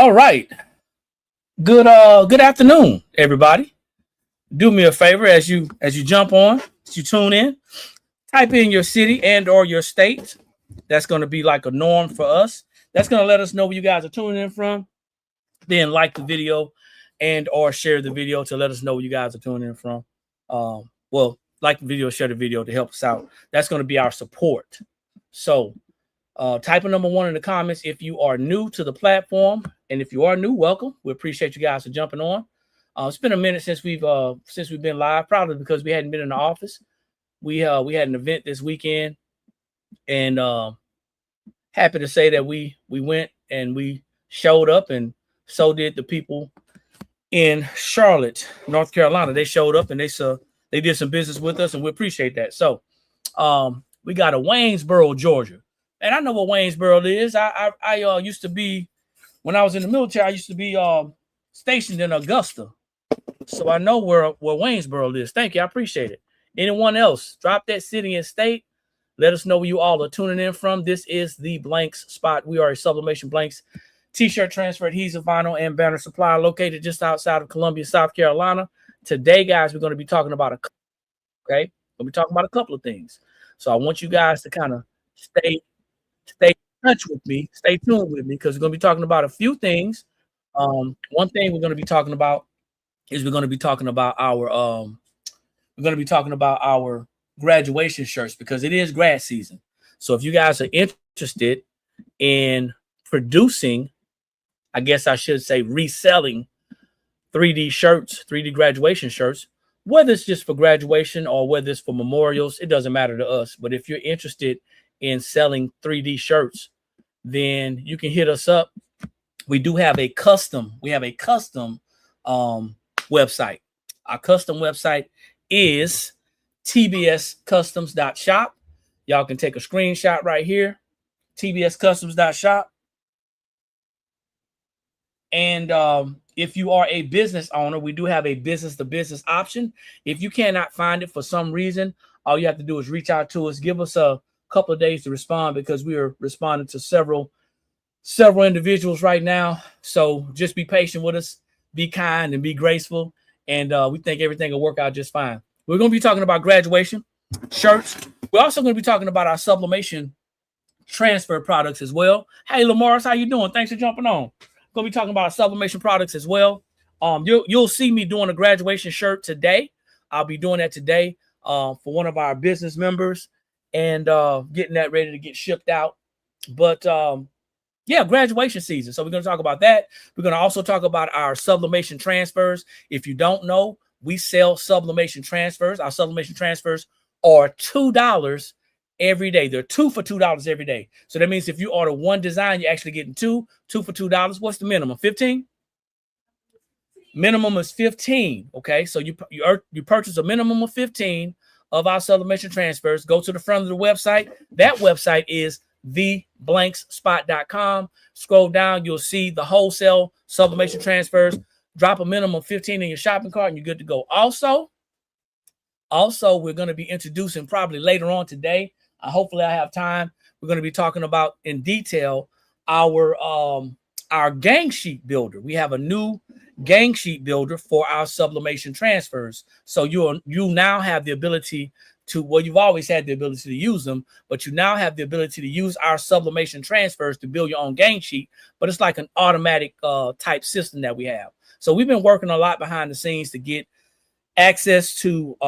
All right. Good afternoon, everybody. Do me a favor as you jump on, as you tune in, type in your city and or your state. That's going to be like a norm for us. That's going to let us know where you guys are tuning in from. Then like the video and or share the video to let us know where you guys are tuning in from. Like the video, share the video to help us out. That's going to be our support. So type a number one in the comments if you are new to the platform, and if you are new, welcome. We appreciate you guys for jumping on. It's been a minute since we've been live, probably because we hadn't been in the office. We had an event this weekend, and happy to say that we went and we showed up, and so did the people in Charlotte, North Carolina. They showed up and they did some business with us, and we appreciate that. So we got a Waynesboro, Georgia. And I know what Waynesboro is. I used to be, when I was in the military, I used to be stationed in Augusta. So I know where Waynesboro is. Thank you. I appreciate it. Anyone else? Drop that city and state. Let us know where you all are tuning in from. This is the Blanks spot. We are a Sublimation Blanks t-shirt transfer, adhesive, vinyl, and banner supplier located just outside of Columbia, South Carolina. Today, guys, we're going to be talking about a couple of things. So I want you guys to kind of stay in touch with me, stay tuned with me, because we're going to be talking about a few things. One thing we're going to be talking about is we're going to be talking about our graduation shirts, because it is grad season. So if you guys are interested in producing, I guess I should say reselling 3D shirts, 3D graduation shirts, whether it's just for graduation or whether it's for memorials, it doesn't matter to us. But if you're interested in selling 3D shirts, then you can hit us up. We have a custom website. Our custom website is tbscustoms.shop. Y'all can take a screenshot right here, tbscustoms.shop. And if you are a business owner, we do have a business to business option. If you cannot find it for some reason, all you have to do is reach out to us. Give us a couple of days to respond, because we are responding to several individuals right now. So just be patient with us, be kind and be graceful, and we think everything will work out just fine. We're going to be talking about graduation shirts. We're also going to be talking about our sublimation transfer products as well. Hey, Lamar's, how you doing? Thanks for jumping on. Going to be talking about our sublimation products as well. You'll see me doing a graduation shirt today. I'll be doing that today for one of our business members, and getting that ready to get shipped out. But graduation season. So we're going to talk about that. We're going to also talk about our sublimation transfers. If you don't know, we sell sublimation transfers. Our sublimation transfers are $2 every day. They're 2 for $2 every day. So that means if you order one design, you're actually getting two for $2. What's the minimum? 15? Minimum is 15. Okay. So you purchase a minimum of 15 of our sublimation transfers. Go to the front of the website. That website is theblankspot.com. Scroll down, you'll see the wholesale sublimation transfers. Drop a minimum of 15 in your shopping cart and you're good to go. Also, we're going to be introducing probably later on today. Hopefully I have time. We're going to be talking about in detail our gang sheet builder. We have a new gang sheet builder for our sublimation transfers. So you now have the ability to, well, you've always had the ability to use them, but you now have the ability to use our sublimation transfers to build your own gang sheet. But it's like an automatic type system that we have. So we've been working a lot behind the scenes to get access to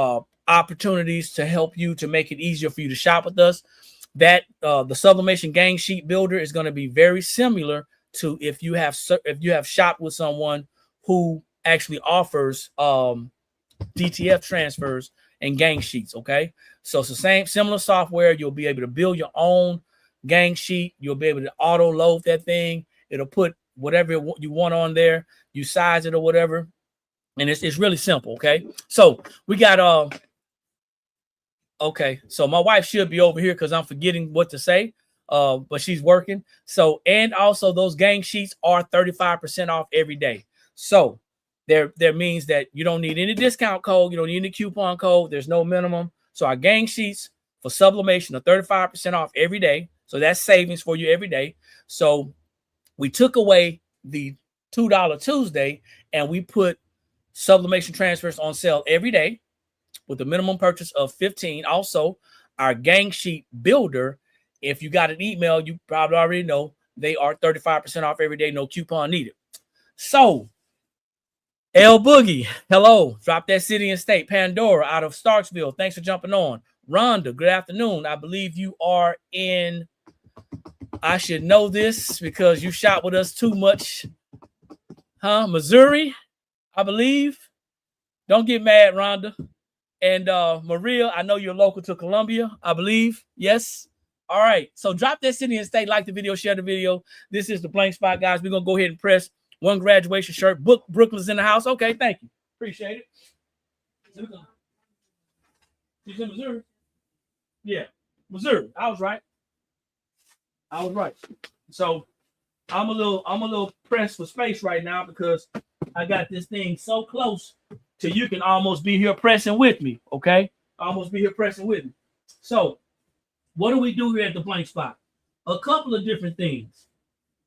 opportunities to help you, to make it easier for you to shop with us. That the sublimation gang sheet builder is going to be very similar to if you have shopped with someone who actually offers DTF transfers and gang sheets. Okay, so it's the same similar software. You'll be able to build your own gang sheet. You'll be able to auto load that thing. It'll put whatever you want on there. You size it or whatever, and it's really simple. Okay, so we got okay, so my wife should be over here because I'm forgetting what to say, but she's working. So, and also those gang sheets are 35% off every day. So there means that you don't need any discount code. You don't need any coupon code. There's no minimum. So our gang sheets for sublimation are 35% off every day. So that's savings for you every day. So we took away the $2 Tuesday, and we put sublimation transfers on sale every day with a minimum purchase of 15. Also, our gang sheet builder, if you got an email, you probably already know they are 35% off every day, no coupon needed. So, L Boogie, hello. Drop that city and state. Pandora out of Starksville, thanks for jumping on. Rhonda, good afternoon. I believe you are in, I should know this because you shot with us too much. Missouri, I believe. Don't get mad, Rhonda. And Maria, I know you're local to Columbia, I believe. Yes. All right. So drop that city and state, like the video, share the video. This is the blank spot, guys. We're going to go ahead and press one graduation shirt. Brooklyn's in the house. Okay, thank you. Appreciate it. He's in Missouri. Yeah, Missouri. I was right. So I'm a little pressed for space right now because I got this thing so close to you can almost be here pressing with me. Okay, almost be here pressing with me. So what do we do here at the blank spot? A couple of different things.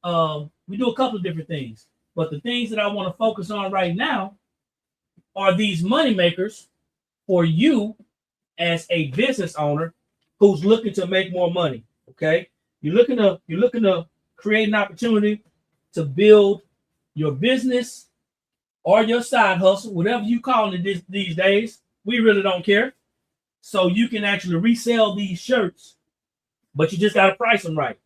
We do a couple of different things, but the things that I want to focus on right now are these money makers for you as a business owner who's looking to make more money. Okay, you're looking to create an opportunity to build your business or your side hustle, whatever you call it these days. We really don't care. So you can actually resell these shirts, but you just got to price them right.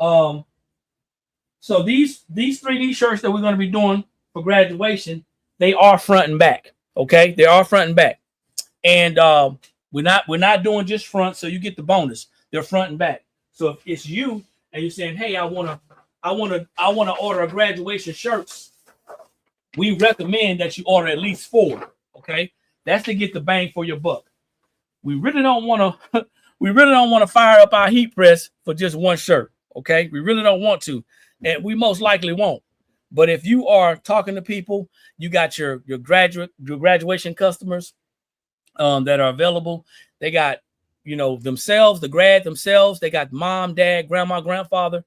So these 3D shirts that we're going to be doing for graduation, they are front and back. Okay, they are front and back, and we're not doing just front, so you get the bonus. They're front and back. So if it's you and you're saying, hey, I wanna order a graduation shirts, we recommend that you order at least 4. Okay, that's to get the bang for your buck. We really don't want to fire up our heat press for just one shirt. Okay, we really don't want to, and we most likely won't. But if you are talking to people, you got your graduation customers that are available. They got themselves, the grad themselves. They got mom, dad, grandma, grandfather.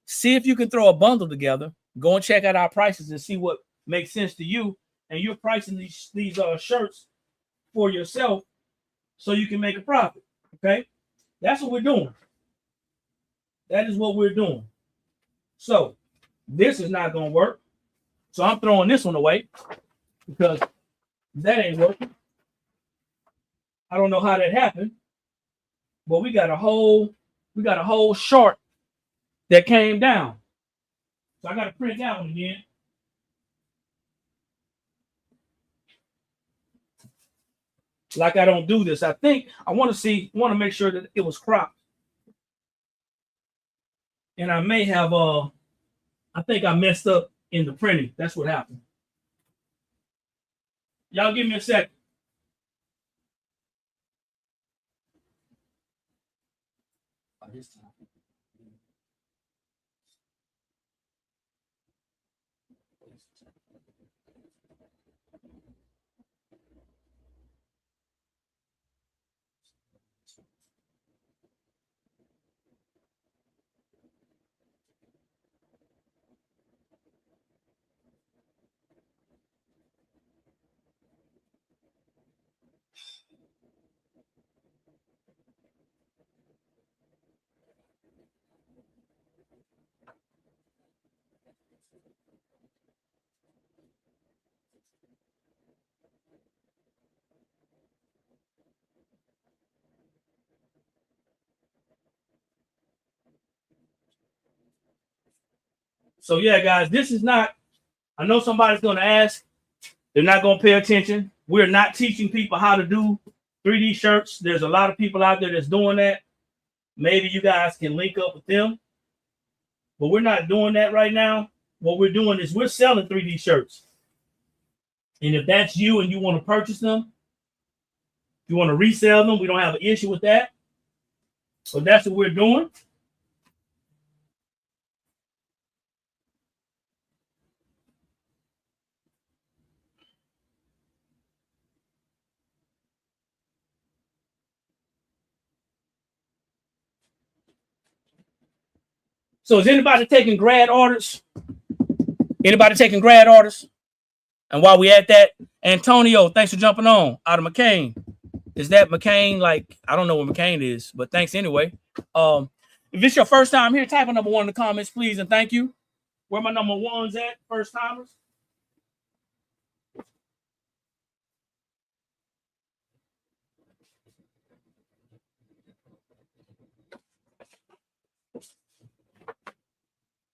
See if you can throw a bundle together. Go and check out our prices and see what makes sense to you. And you're pricing these shirts for yourself so you can make a profit. Okay, that's what we're doing. That is what we're doing. So this is not going to work. So I'm throwing this one away because that ain't working. I don't know how that happened, but we got a whole short that came down. So I got to print that one again. Like I don't do this. I think I want to make sure that it was cropped. And I may have I think I messed up in the printing. That's what happened. Y'all give me a second. So yeah, guys, this is not, I know somebody's going to ask. They're not going to pay attention. We're not teaching people how to do 3D shirts. There's a lot of people out there that's doing that. Maybe you guys can link up with them. But we're not doing that right now. What we're doing is we're selling 3D shirts. And if that's you and you want to purchase them, if you want to resell them, we don't have an issue with that. So that's what we're doing. So is anybody taking grad orders? Anybody taking grad orders? And while we at that, Antonio, thanks for jumping on out of McCain. Is that McCain? Like, I don't know what McCain is, but thanks anyway. If it's your first time here, type a number 1 in the comments, please, and thank you. Where my number 1s at? First timers.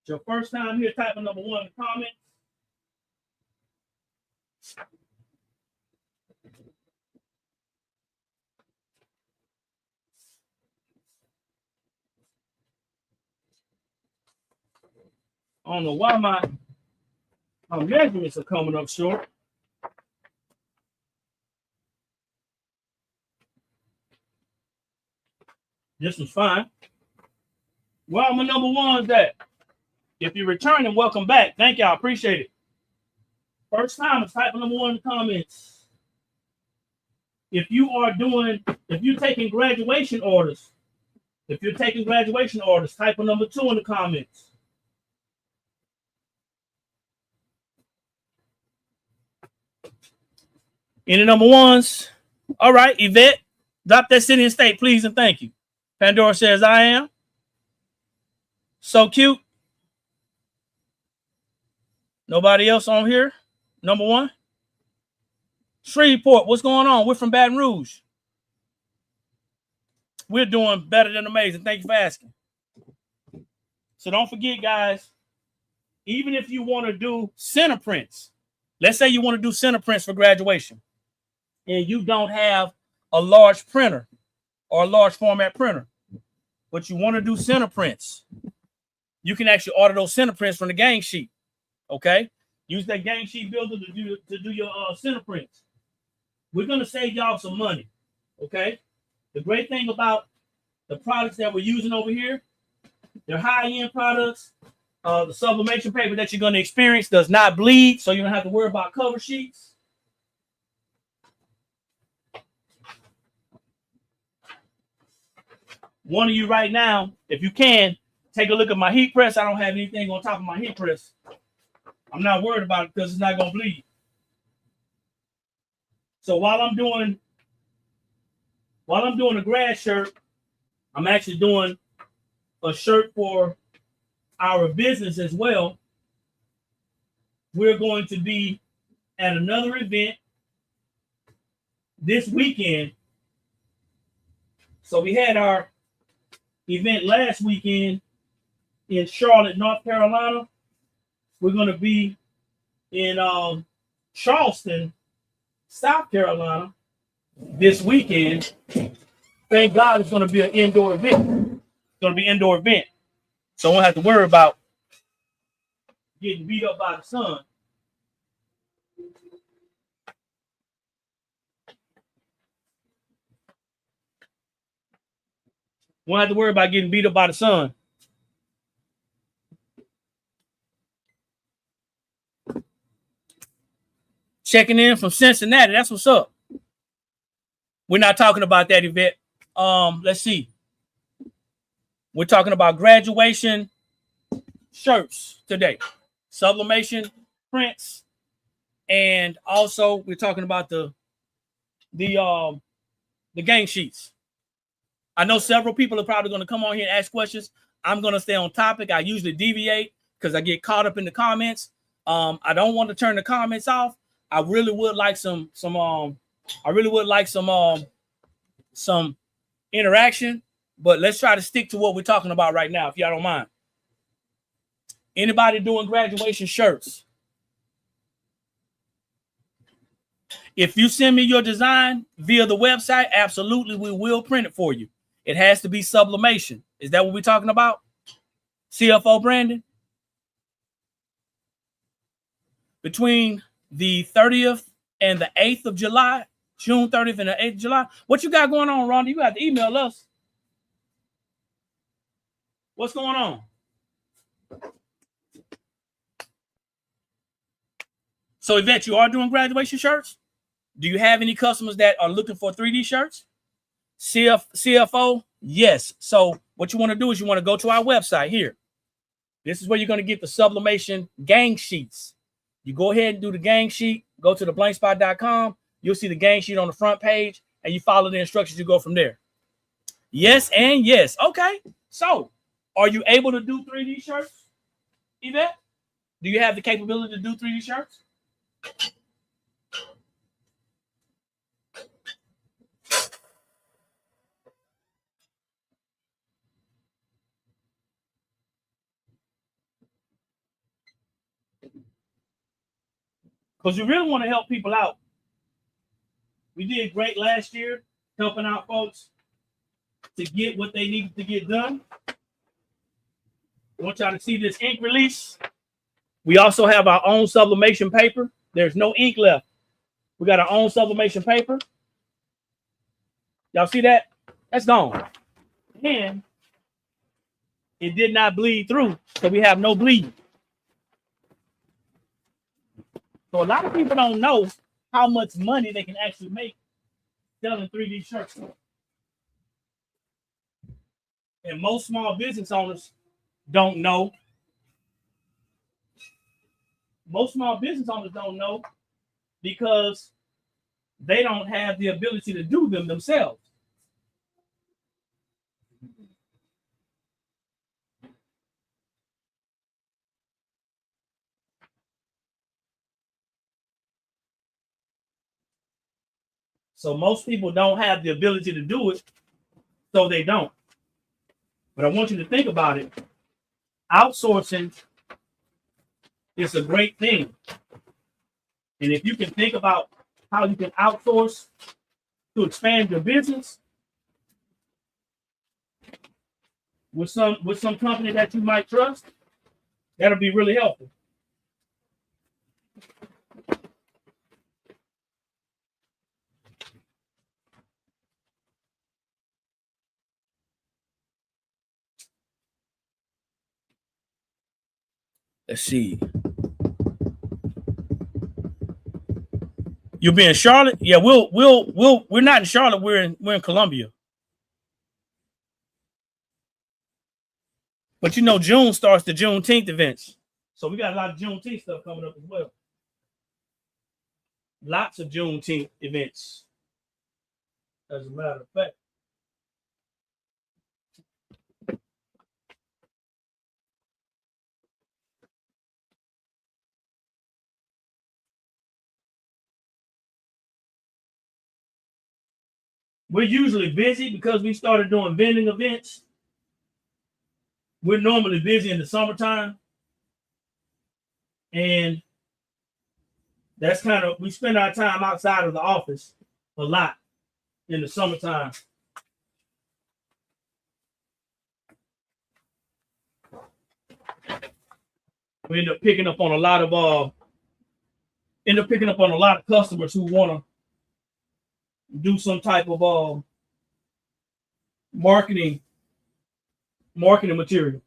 It's your first time here, type a number 1 in the comments. I don't know why my measurements are coming up short. This was fine. Where are my number 1s at? If you're returning, welcome back. Thank y'all. Appreciate it. First time, type number 1 in the comments. If you're taking graduation orders, type a number 2 in the comments. Any number 1s? All right, Yvette, drop that city and state, please, and thank you. Pandora says, I am. So cute. Nobody else on here? Number 1? Shreveport, what's going on? We're from Baton Rouge. We're doing better than amazing. Thank you for asking. So don't forget, guys, even if you want to do center prints, let's say you want to do center prints for graduation, and you don't have a large printer or a large format printer, but you want to do center prints, you can actually order those center prints from the gang sheet. Okay, use that gang sheet builder to do your center prints. We're gonna save y'all some money. Okay, the great thing about the products that we're using over here, they're high-end products. The sublimation paper that you're gonna experience does not bleed, so you don't have to worry about cover sheets. One of you right now, if you can, take a look at my heat press. I don't have anything on top of my heat press. I'm not worried about it because it's not going to bleed. So while I'm doing a grad shirt, I'm actually doing a shirt for our business as well. We're going to be at another event this weekend. So we had our event last weekend in Charlotte, North Carolina. We're going to be in Charleston, South Carolina this weekend. Thank God it's going to be an indoor event. It's going to be an indoor event. So I won't have to worry about getting beat up by the sun. Won't have to worry about getting beat up by the sun. Checking in from Cincinnati. That's what's up. We're not talking about that event. Let's see. We're talking about graduation shirts today. Sublimation prints. And also we're talking about the gang sheets. I know several people are probably going to come on here and ask questions. I'm going to stay on topic. I usually deviate because I get caught up in the comments. I don't want to turn the comments off. I really would like some interaction, but let's try to stick to what we're talking about right now, if y'all don't mind. Anybody doing graduation shirts? If you send me your design via the website, absolutely, we will print it for you. It has to be sublimation. Is that what we're talking about? CFO Brandon? Between the 30th and the 8th of July, June 30th and the 8th of July. What you got going on, Rhonda? You got to email us. What's going on? So, Yvette, you are doing graduation shirts? Do you have any customers that are looking for 3D shirts? CFO? Yes. So what you want to do is you want to go to our website here. This is where you're going to get the sublimation gang sheets. You go ahead and do the gang sheet, go to theblankspot.com. You'll see the gang sheet on the front page, and you follow the instructions. You go from there. Yes and yes. Okay. So, are you able to do 3D shirts, Yvette? Do you have the capability to do 3D shirts? Because we really want to help people out. We did great last year helping out folks to get what they needed to get done. I want y'all to see this ink release. We also have our own sublimation paper. There's no ink left. We got our own sublimation paper. Y'all see that? That's gone. And it did not bleed through, so we have no bleed. So a lot of people don't know how much money they can actually make selling 3D shirts. And most small business owners don't know. Most small business owners don't know because they don't have the ability to do them themselves. So most people don't have the ability to do it, so they don't. But I want you to think about it. Outsourcing is a great thing. And if you can think about how you can outsource to expand your business with some company that you might trust, that'll be really helpful. Let's see. You'll be in Charlotte? Yeah, we're not in Charlotte, we're in Columbia. But you know, June starts the Juneteenth events. So we got a lot of Juneteenth stuff coming up as well. Lots of Juneteenth events, as a matter of fact. We're usually busy because we started doing vending events. We're normally busy in the summertime. And that's kind of, we spend our time outside of the office a lot in the summertime. We end up picking up on a lot of customers who want to do some type of marketing material.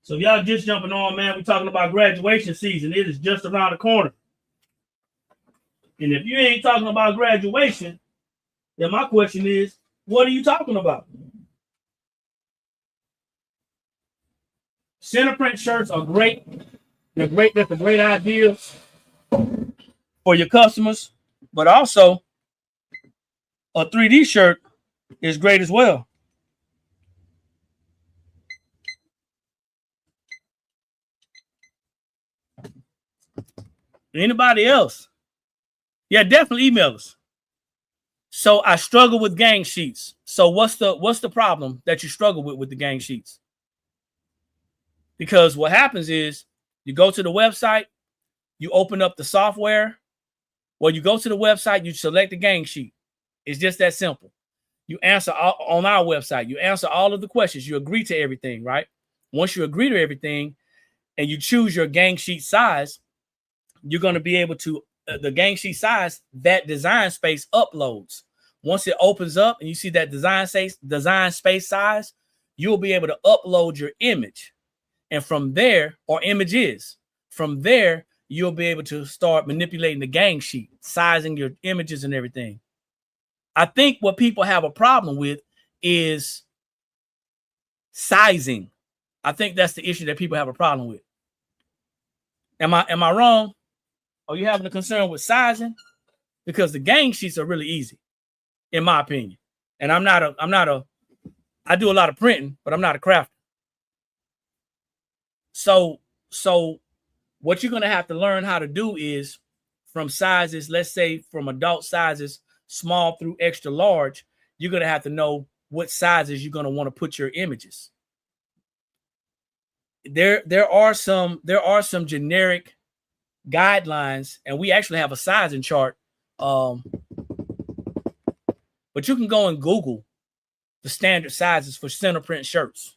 So if y'all just jumping on, man, we're talking about graduation season. It is just around the corner. And if you ain't talking about graduation, then my question is, what are you talking about? Center print shirts are great. They're great. That's a great idea for your customers. But also, a 3D shirt is great as well. Anybody else? Yeah, definitely email us. So I struggle with gang sheets. So what's the problem that you struggle with the gang sheets? Because what happens is you go to the website, you open up the software. Well, you go to the website, you select the gang sheet. It's just that simple. You answer on our website. You answer all of the questions. You agree to everything, right? Once you agree to everything and you choose your gang sheet size, you're going to be able to, the gang sheet size, that design space uploads. Once it opens up and you see that design space size, you'll be able to upload your image. And from there, or images, from there, you'll be able to start manipulating the gang sheet, sizing your images and everything. I think what people have a problem with is sizing. I think that's the issue that people have a problem with. Am I wrong? Are you having a concern with sizing? Because the gang sheets are really easy, in my opinion. And I do a lot of printing, but I'm not a crafter. So what you're gonna have to learn how to do is from sizes, let's say from adult sizes, small through extra large, you're gonna have to know what sizes you're gonna want to put your images. There are some generic guidelines, and we actually have a sizing chart. But you can go and Google the standard sizes for center print shirts.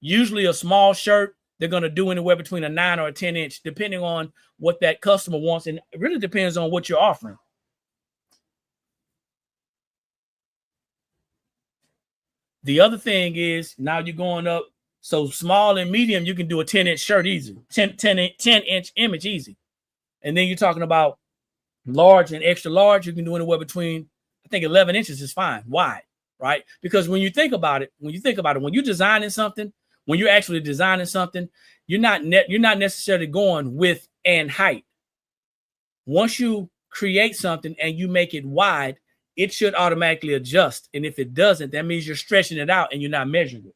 Usually a small shirt, they're going to do anywhere between a 9 or a 10 inch, depending on what that customer wants. And it really depends on what you're offering. The other thing is now you're going up. So small and medium, you can do a 10-inch shirt easy, 10-inch image easy. And then you're talking about large and extra large, you can do anywhere between, I think 11 inches is fine, wide, right? Because when you think about it, when you're designing something, when you're actually designing something, you're not necessarily going width and height. Once you create something and you make it wide, it should automatically adjust. And if it doesn't, that means you're stretching it out and you're not measuring it.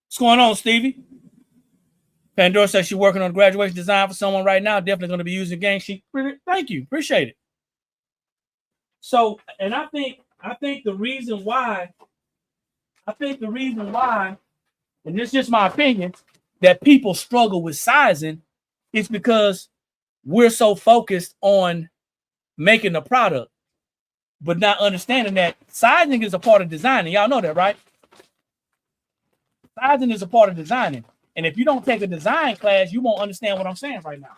What's going on, Stevie? Pandora says she's working on graduation design for someone right now. Definitely going to be using gang sheet. Thank you. Appreciate it. So, and I think the reason why, and this is just my opinion, that people struggle with sizing is because we're so focused on making the product, but not understanding that sizing is a part of designing. Y'all know that, right? Sizing is a part of designing. And if you don't take a design class, you won't understand what I'm saying right now.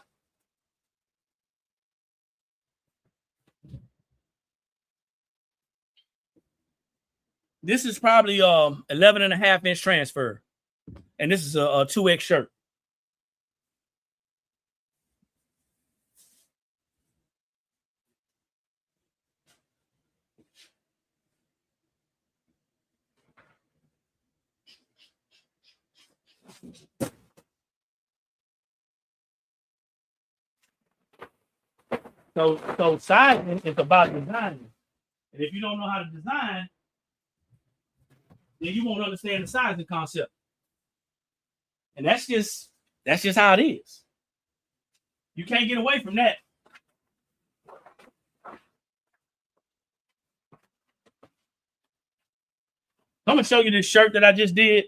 This is probably 11.5-inch transfer. And this is a 2X shirt. So sizing is about designing. And if you don't know how to design, then you won't understand the sizing concept. And that's just how it is. You can't get away from that. I'm gonna show you this shirt that I just did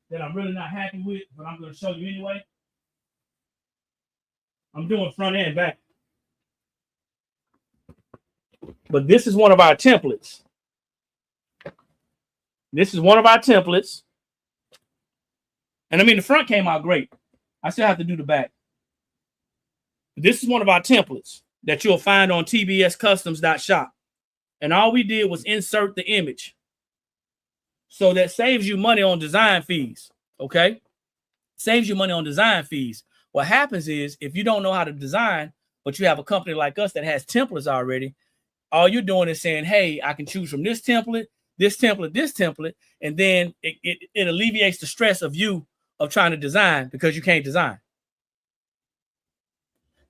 that I'm really not happy with, but I'm gonna show you anyway. I'm doing front and back. But this is one of our templates. This is one of our templates. And I mean, the front came out great. I still have to do the back. This is one of our templates that you'll find on tbscustoms.shop. And all we did was insert the image. So that saves you money on design fees. Okay? Saves you money on design fees. What happens is if you don't know how to design, but you have a company like us that has templates already, all you're doing is saying, hey, I can choose from this template, this template, this template, and then it alleviates the stress of you of trying to design because you can't design.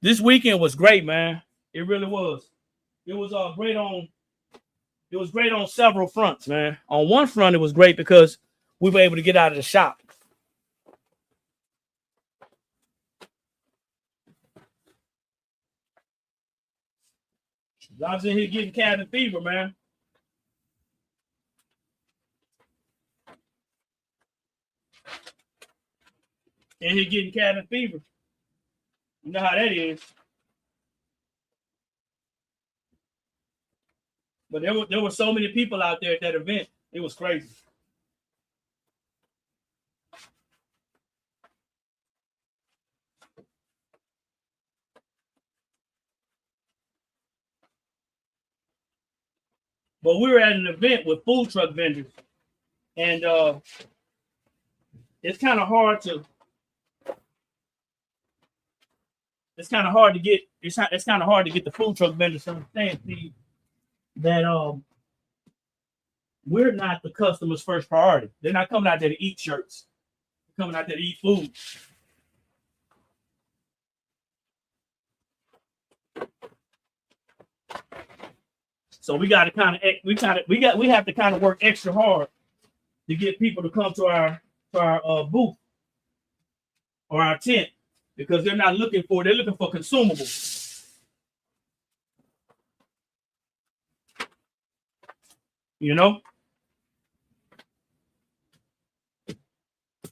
This weekend was great, man. It really was. It was great on several fronts, man. On one front, it was great because we were able to get out of the shop. I was in here getting cabin fever, man. In here getting cabin fever. You know how that is. But there were so many people out there at that event. It was crazy. But we were at an event with food truck vendors, and it's kind of hard to get it's kind of hard to get the food truck vendors to understand, Steve, that we're not the customer's first priority. They're not coming out there to eat shirts. They're coming out there to eat food. So we got to we have to kind of work extra hard to get people to come to our booth or our tent, because they're looking for consumables. You know,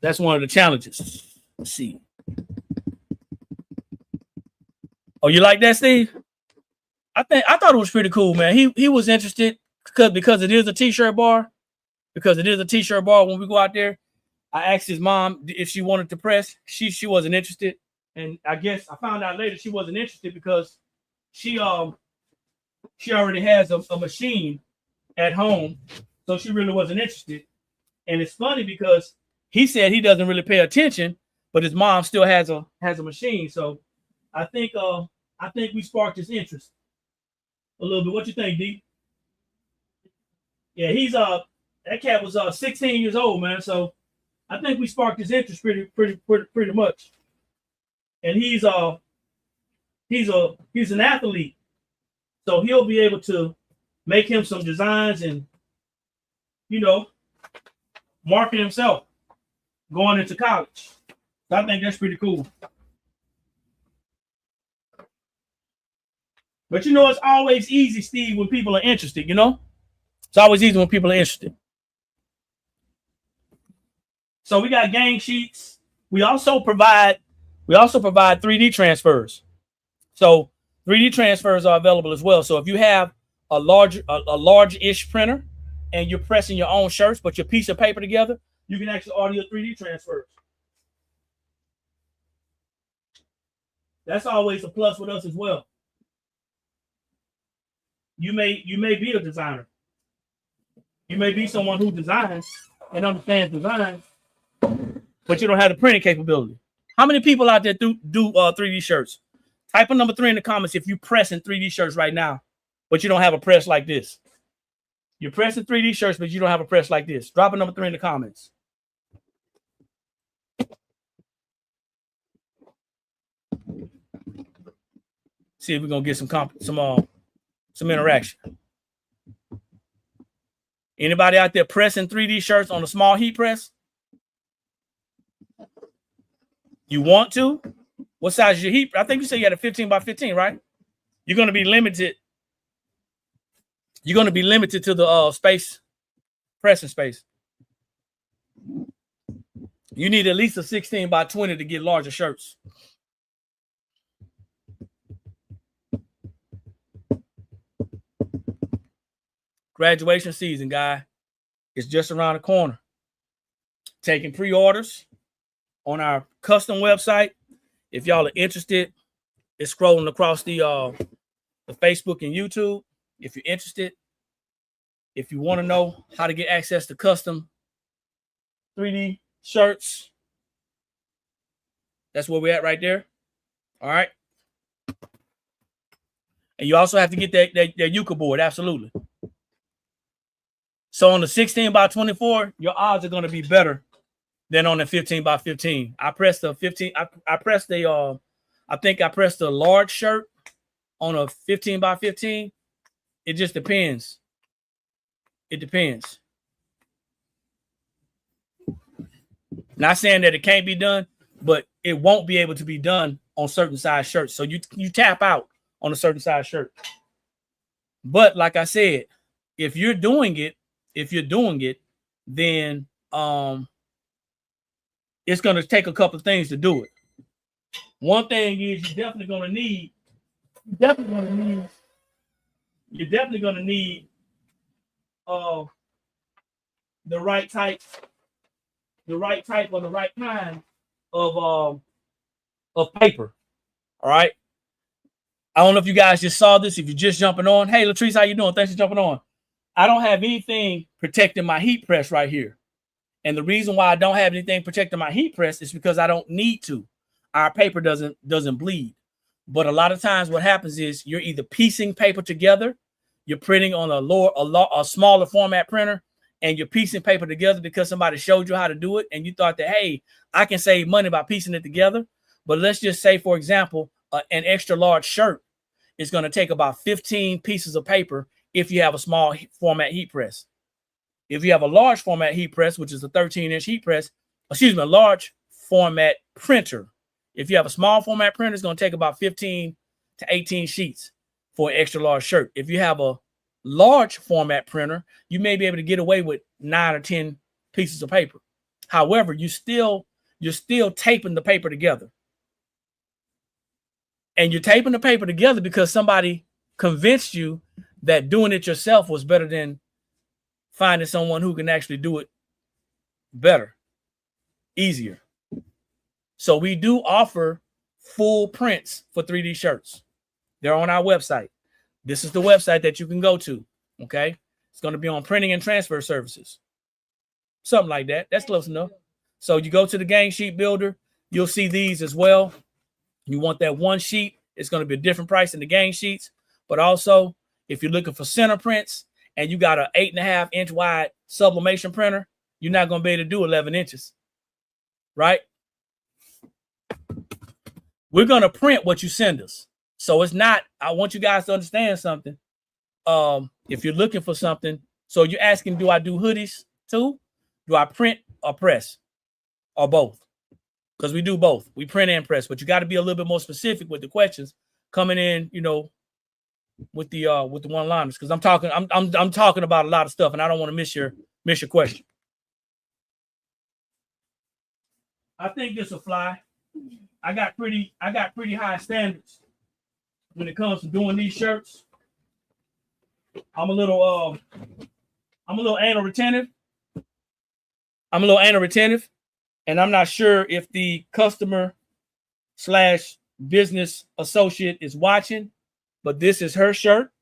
that's one of the challenges. Let's see. Oh, you like that, Steve? I thought it was pretty cool, man. He was interested because it is a t-shirt bar. Because it is a t-shirt bar. When we go out there, I asked his mom if she wanted to press. She wasn't interested, and I guess I found out later she wasn't interested because she already has a machine at home, so she really wasn't interested. And it's funny because he said he doesn't really pay attention, but his mom still has a machine. So I think we sparked his interest a little bit. What you think, D? Yeah, he's that cat was 16 years old, man. So I think we sparked his interest pretty much. And he's an athlete, so he'll be able to make him some designs and, you know, market himself going into college. So I think that's pretty cool. But you know, it's always easy, Steve, when people are interested, you know? It's always easy when people are interested. So we got gang sheets. We also provide 3D transfers. So 3D transfers are available as well. So if you have a large-ish printer and you're pressing your own shirts, but your piece of paper together, you can actually order your 3D transfers. That's always a plus with us as well. You may be a designer. You may be someone who designs and understands design, but you don't have the printing capability. How many people out there do 3D shirts? Type a number 3 in the comments if you pressing 3D shirts right now, but you don't have a press like this. You're pressing 3D shirts, but you don't have a press like this. Drop a number 3 in the comments. See if we're gonna get some interaction. Anybody out there pressing 3D shirts on a small heat press? You want to? What size is your heat? I think you said you had a 15 by 15, right? You're going to be limited. You're going to be limited to the space, pressing space. You need at least a 16 by 20 to get larger shirts. Graduation season, guy. It's just around the corner. Taking pre-orders on our custom website. If y'all are interested, it's scrolling across the Facebook and YouTube. If you're interested, if you want to know how to get access to custom 3D shirts, that's where we're at right there. All right. And you also have to get that Yucca board. Absolutely. So on the 16 by 24, your odds are going to be better than on the 15 by 15. I pressed the 15. I pressed the I think I pressed a large shirt on a 15 by 15. It just depends. It depends. Not saying that it can't be done, but it won't be able to be done on certain size shirts. So you tap out on a certain size shirt. But like I said, if you're doing it, then it's going to take a couple of things to do it. One thing is you're definitely going to need the right type or the right kind of paper. All right. I don't know if you guys just saw this. If you're just jumping on, hey Latrice, how you doing? Thanks for jumping on. I don't have anything protecting my heat press right here. And the reason why I don't have anything protecting my heat press is because I don't need to. Our paper doesn't bleed. But a lot of times what happens is you're either piecing paper together, you're printing on a smaller format printer, and you're piecing paper together because somebody showed you how to do it, and you thought that, hey, I can save money by piecing it together. But let's just say, for example, an extra large shirt is going to take about 15 pieces of paper if you have a small format heat press. If you have a large format heat press, which is a 13-inch heat press, a large format printer. If you have a small format printer, it's going to take about 15 to 18 sheets for an extra large shirt. If you have a large format printer, you may be able to get away with 9 or 10 pieces of paper. However, you're still taping the paper together. And you're taping the paper together because somebody convinced you that doing it yourself was better than finding someone who can actually do it better, easier. So we do offer full prints for 3D shirts. They're on our website. This is the website that you can go to, okay? It's going to be on printing and transfer services. Something like that. That's close enough. So you go to the gang sheet builder, you'll see these as well. You want that one sheet, it's going to be a different price than the gang sheets. But also, if you're looking for center prints and you got an 8.5 inch wide sublimation printer, you're not going to be able to do 11 inches, right? We're going to print what you send us. So it's not, I want you guys to understand something. If you're looking for something, so you're asking, do I do hoodies too? Do I print or press or both? Because we do both. We print and press, but you got to be a little bit more specific with the questions coming in, you know, with the one-liners. Because I'm talking about a lot of stuff, and I don't want to miss your question. I think this will fly. I got pretty high standards when it comes to doing these shirts. I'm a little anal retentive. And I'm not sure if the customer / business associate is watching, but this is her shirt.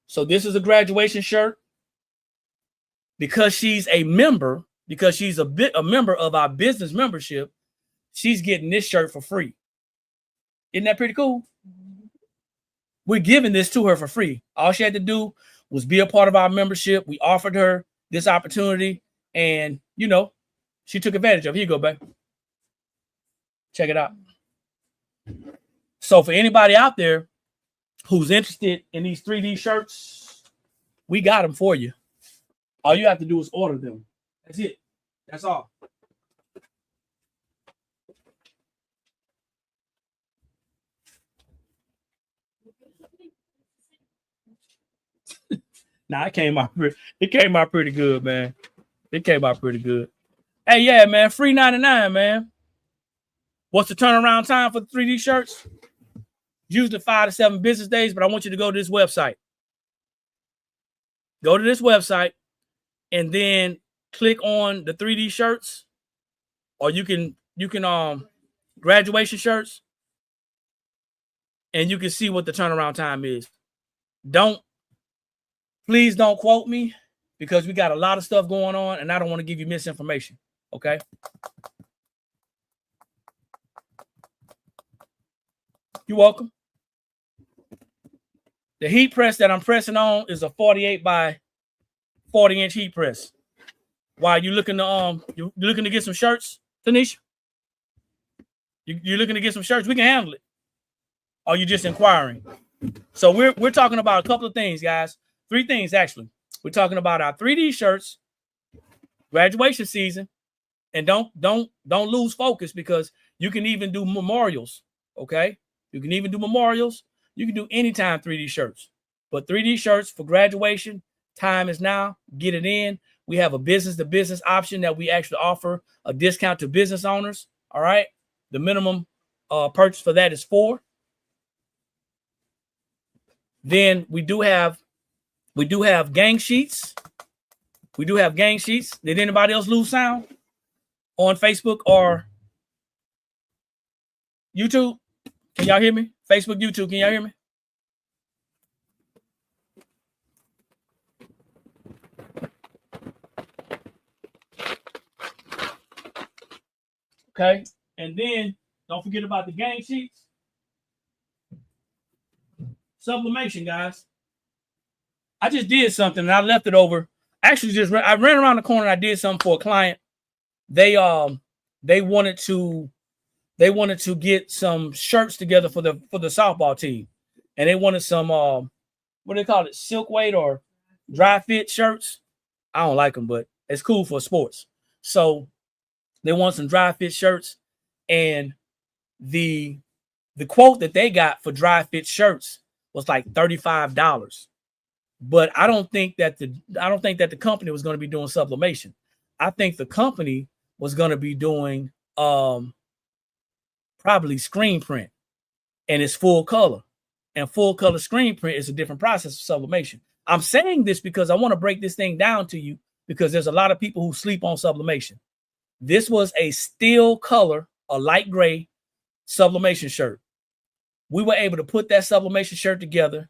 So this is a graduation shirt. Because she's a member, because she's a member of our business membership, she's getting this shirt for free. Isn't that pretty cool? We're giving this to her for free. All she had to do was be a part of our membership. We offered her this opportunity, and you know, she took advantage of it. Here you go, babe. Check it out. So for anybody out there who's interested in these 3D shirts, we got them for you. All you have to do is order them. That's it. That's all. Nah, it came out pretty good, man. It came out pretty good. Hey, yeah, man, free 99, man. What's the turnaround time for the 3D shirts? Usually 5 to 7 business days, but I want you to go to this website. Go to this website and then click on the 3D shirts, or you can graduation shirts, and you can see what the turnaround time is. Please don't quote me, because we got a lot of stuff going on and I don't want to give you misinformation. Okay. You're welcome. The heat press that I'm pressing on is a 48 by 40 inch heat press. Why you looking to you're looking to get some shirts, Tanisha? You're looking to get some shirts? We can handle it. Or you just inquiring? So we're talking about a couple of things, guys. 3 things actually. We're talking about our 3D shirts, graduation season, and don't lose focus, because you can even do memorials. Okay, you can even do memorials. You can do anytime 3D shirts, but 3D shirts for graduation, time is now. Get it in. We have a business to business option that we actually offer a discount to business owners. All right, the minimum purchase for that is 4. Then we do have gang sheets. We do have gang sheets. Did anybody else lose sound on Facebook or YouTube? Can y'all hear me? Facebook, YouTube, can y'all hear me? Okay. And then don't forget about the gang sheets. Sublimation, guys. I just did something and I left it over. Actually, I ran around the corner and I did something for a client. They wanted to get some shirts together for the softball team. And they wanted some what do they call it? Silk weight or dry fit shirts. I don't like them, but it's cool for sports. So they want some dry fit shirts, and the quote that they got for dry fit shirts was like $35. But I don't think that the company was going to be doing sublimation. I think the company was going to be doing probably screen print, and it's full color. And full color screen print is a different process of sublimation. I'm saying this because I want to break this thing down to you, because there's a lot of people who sleep on sublimation. This was a steel color, a light gray sublimation shirt. We were able to put that sublimation shirt together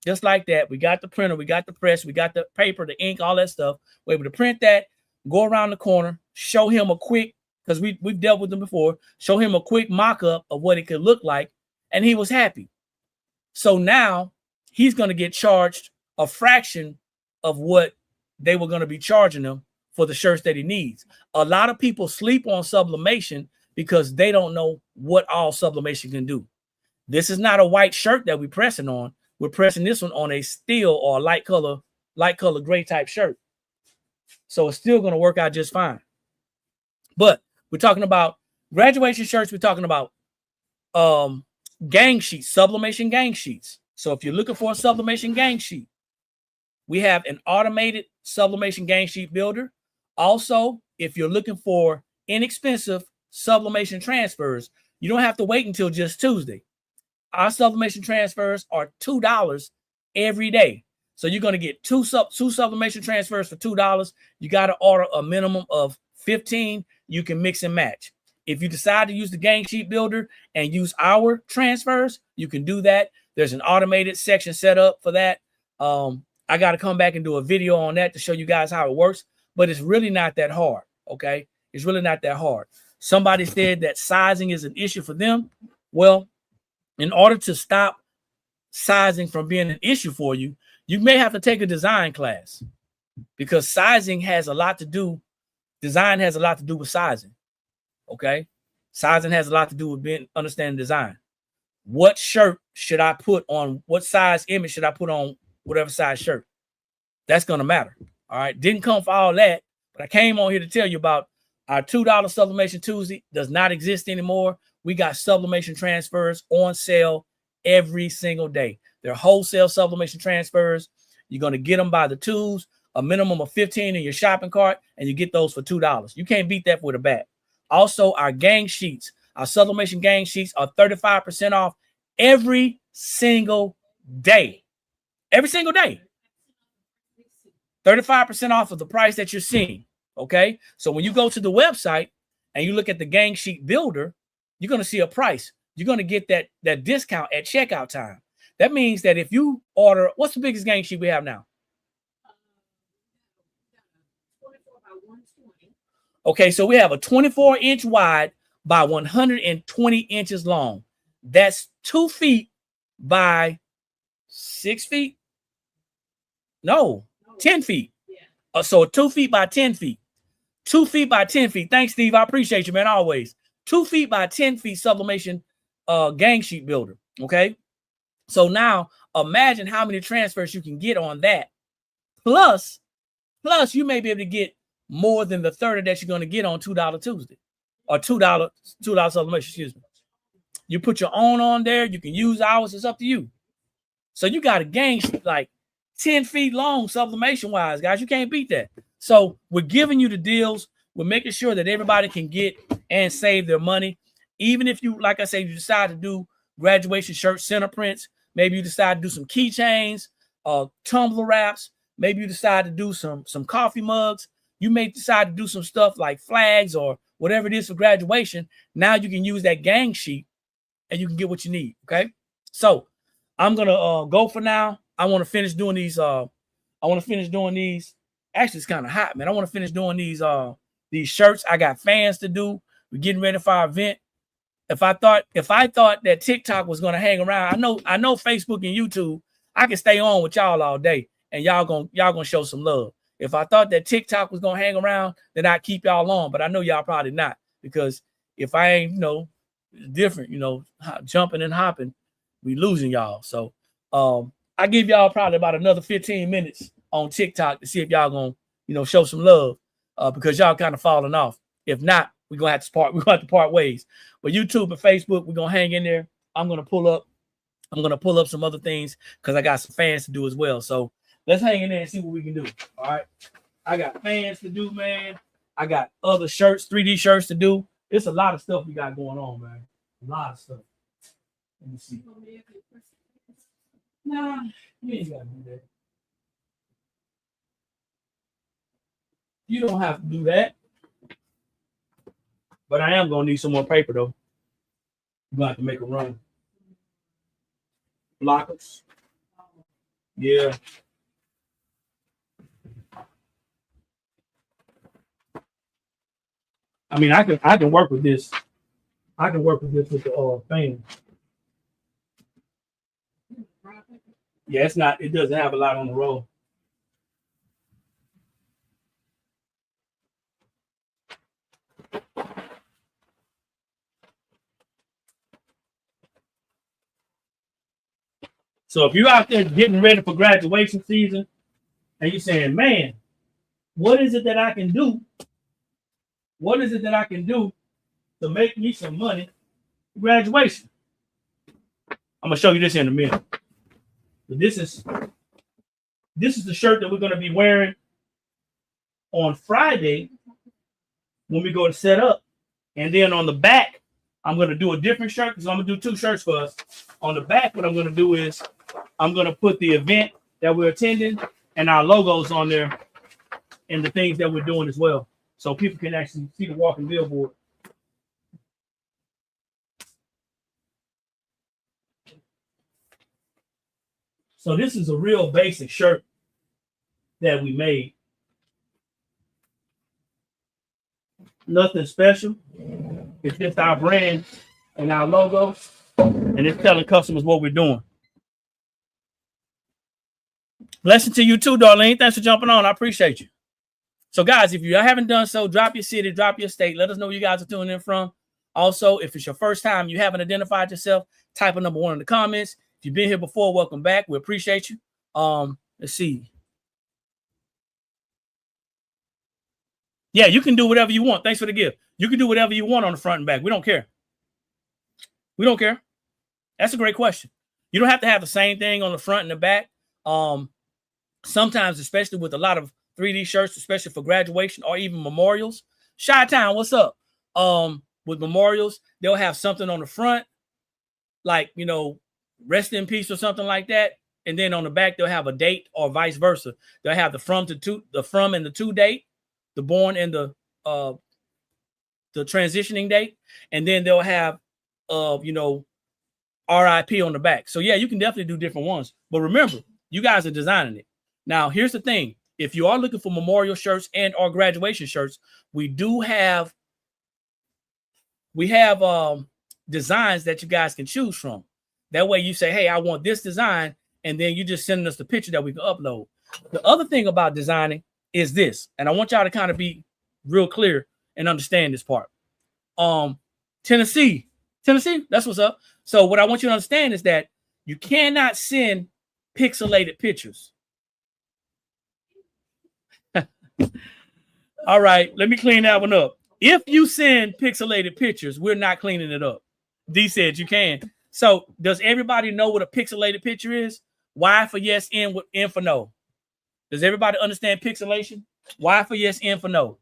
just like that. We got the printer, we got the press, we got the paper, the ink, all that stuff. We're able to print that, go around the corner, show him a quick, because we've dealt with them before, show him a quick mock-up of what it could look like, and he was happy. So now he's going to get charged a fraction of what they were going to be charging him for the shirts that he needs. A lot of people sleep on sublimation because they don't know what all sublimation can do. This is not a white shirt that we're pressing on. We're pressing this one on a steel or a light color gray type shirt. So it's still going to work out just fine. But we're talking about graduation shirts. We're talking about gang sheets, sublimation gang sheets. So if you're looking for a sublimation gang sheet, we have an automated sublimation gang sheet builder. Also, if you're looking for inexpensive sublimation transfers, you don't have to wait until just Tuesday. Our sublimation transfers are $2 every day. So you're going to get two sublimation transfers for $2. You got to order a minimum of 15. You can mix and match. If you decide to use the gang sheet builder and use our transfers, you can do that. There's an automated section set up for that. I got to come back and do a video on that to show you guys how it works, but it's really not that hard. Okay. It's really not that hard. Somebody said that sizing is an issue for them. Well, in order to stop sizing from being an issue for you, you may have to take a design class, because sizing has a lot to do. Design has a lot to do with sizing. Okay. Sizing has a lot to do with understanding design. What shirt should I put on? What size image should I put on whatever size shirt? That's going to matter. All right. Didn't come for all that, but I came on here to tell you about our $2 Sublimation Tuesday. Does not exist anymore. We got sublimation transfers on sale every single day. They're wholesale sublimation transfers. You're going to get them by the twos, a minimum of 15 in your shopping cart, and you get those for $2. You can't beat that with a bat. Also, our gang sheets, our sublimation gang sheets are 35% off every single day. Every single day. 35% off of the price that you're seeing. Okay. So when you go to the website and you look at the gang sheet builder, you're going to see a price. You're going to get that discount at checkout time. That means that if you order, what's the biggest gang sheet we have now? 24 by 120. Okay, so we have a 24-inch wide by 120 inches long. That's 2 feet by 6 feet. No, 10 feet. Yeah. So 2 feet by 10 feet. 2 feet by 10 feet. Thanks, Steve. I appreciate you, man, always. 2 feet by 10 feet sublimation gang sheet builder. Okay. So now imagine how many transfers you can get on that. Plus you may be able to get more than the 30 that you're going to get on $2 Tuesday or $2 sublimation. Excuse me. You put your own on there. You can use ours. It's up to you. So you got a gang sheet like 10 feet long sublimation wise, guys. You can't beat that. So we're giving you the deals. We're making sure that everybody can get and save their money. Even if you, like I said, you decide to do graduation shirt center prints, maybe you decide to do some keychains, tumbler wraps, maybe you decide to do some coffee mugs. You may decide to do some stuff like flags or whatever it is for graduation. Now you can use that gang sheet and you can get what you need. Okay. So I'm going to go for now. I want to finish doing these. Actually, it's kind of hot, man. I want to finish doing these shirts. I got fans to do. We're getting ready for our event. If I thought that TikTok was gonna hang around, I know Facebook and YouTube, I can stay on with y'all all day and y'all gonna show some love. If I thought that TikTok was gonna hang around, then I'd keep y'all on. But I know y'all probably not, because if I ain't, different, jumping and hopping, we losing y'all. So I give y'all probably about another 15 minutes on TikTok to see if y'all gonna, show some love, because y'all kind of falling off. If not, we're gonna have to part ways. But YouTube and Facebook, we're gonna hang in there. I'm gonna pull up some other things because I got some fans to do as well. So let's hang in there and see what we can do. All right. I got fans to do, man. I got other shirts, 3D shirts to do. It's a lot of stuff we got going on, man. A lot of stuff. Let me see. Nah, you ain't gotta do that. You don't have to do that. But I am gonna need some more paper though. You're gonna have to make a run. Blockers. Yeah. I mean, I can work with this. I can work with this with the fan. Yeah, it doesn't have a lot on the roll. So if you're out there getting ready for graduation season and you're saying, man, what is it that I can do? What is it that I can do to make me some money for graduation? I'm gonna show you this in a minute. This is the shirt that we're gonna be wearing on Friday when we go to set up. And then on the back, I'm gonna do a different shirt because I'm gonna do two shirts for us. On the back, what I'm gonna do is I'm gonna put the event that we're attending and our logos on there and the things that we're doing as well, so people can actually see the walking billboard. So this is a real basic shirt that we made. Nothing special. It's just our brand and our logo, and it's telling customers what we're doing. Blessing to you too, Darlene. Thanks for jumping on. I appreciate you. So, guys, if you haven't done so, drop your city, drop your state. Let us know where you guys are tuning in from. Also, if it's your first time, you haven't identified yourself, type a number 1 in the comments. If you've been here before, welcome back. We appreciate you. Let's see. Yeah, you can do whatever you want. Thanks for the gift. You can do whatever you want on the front and back. We don't care. We don't care. That's a great question. You don't have to have the same thing on the front and the back. Sometimes, especially with a lot of 3D shirts, especially for graduation or even memorials. Chi-Town, what's up? With memorials, they'll have something on the front, like, rest in peace or something like that. And then on the back, they'll have a date or vice versa. They'll have the from and the to date, the born and the transitioning date. And then they'll have, RIP on the back. So yeah, you can definitely do different ones. But remember, you guys are designing it. Now, here's the thing. If you are looking for memorial shirts and or graduation shirts, we have designs that you guys can choose from. That way you say, hey, I want this design, and then you just send us the picture that we can upload. The other thing about designing is this, and I want y'all to kind of be real clear and understand this part. Tennessee, that's what's up. So what I want you to understand is that you cannot send pixelated pictures. All right, let me clean that one up. If you send pixelated pictures, we're not cleaning it up. D said you can. So does everybody know what a pixelated picture is? Y for yes, N for no. Does everybody understand pixelation? Y for yes, N for no.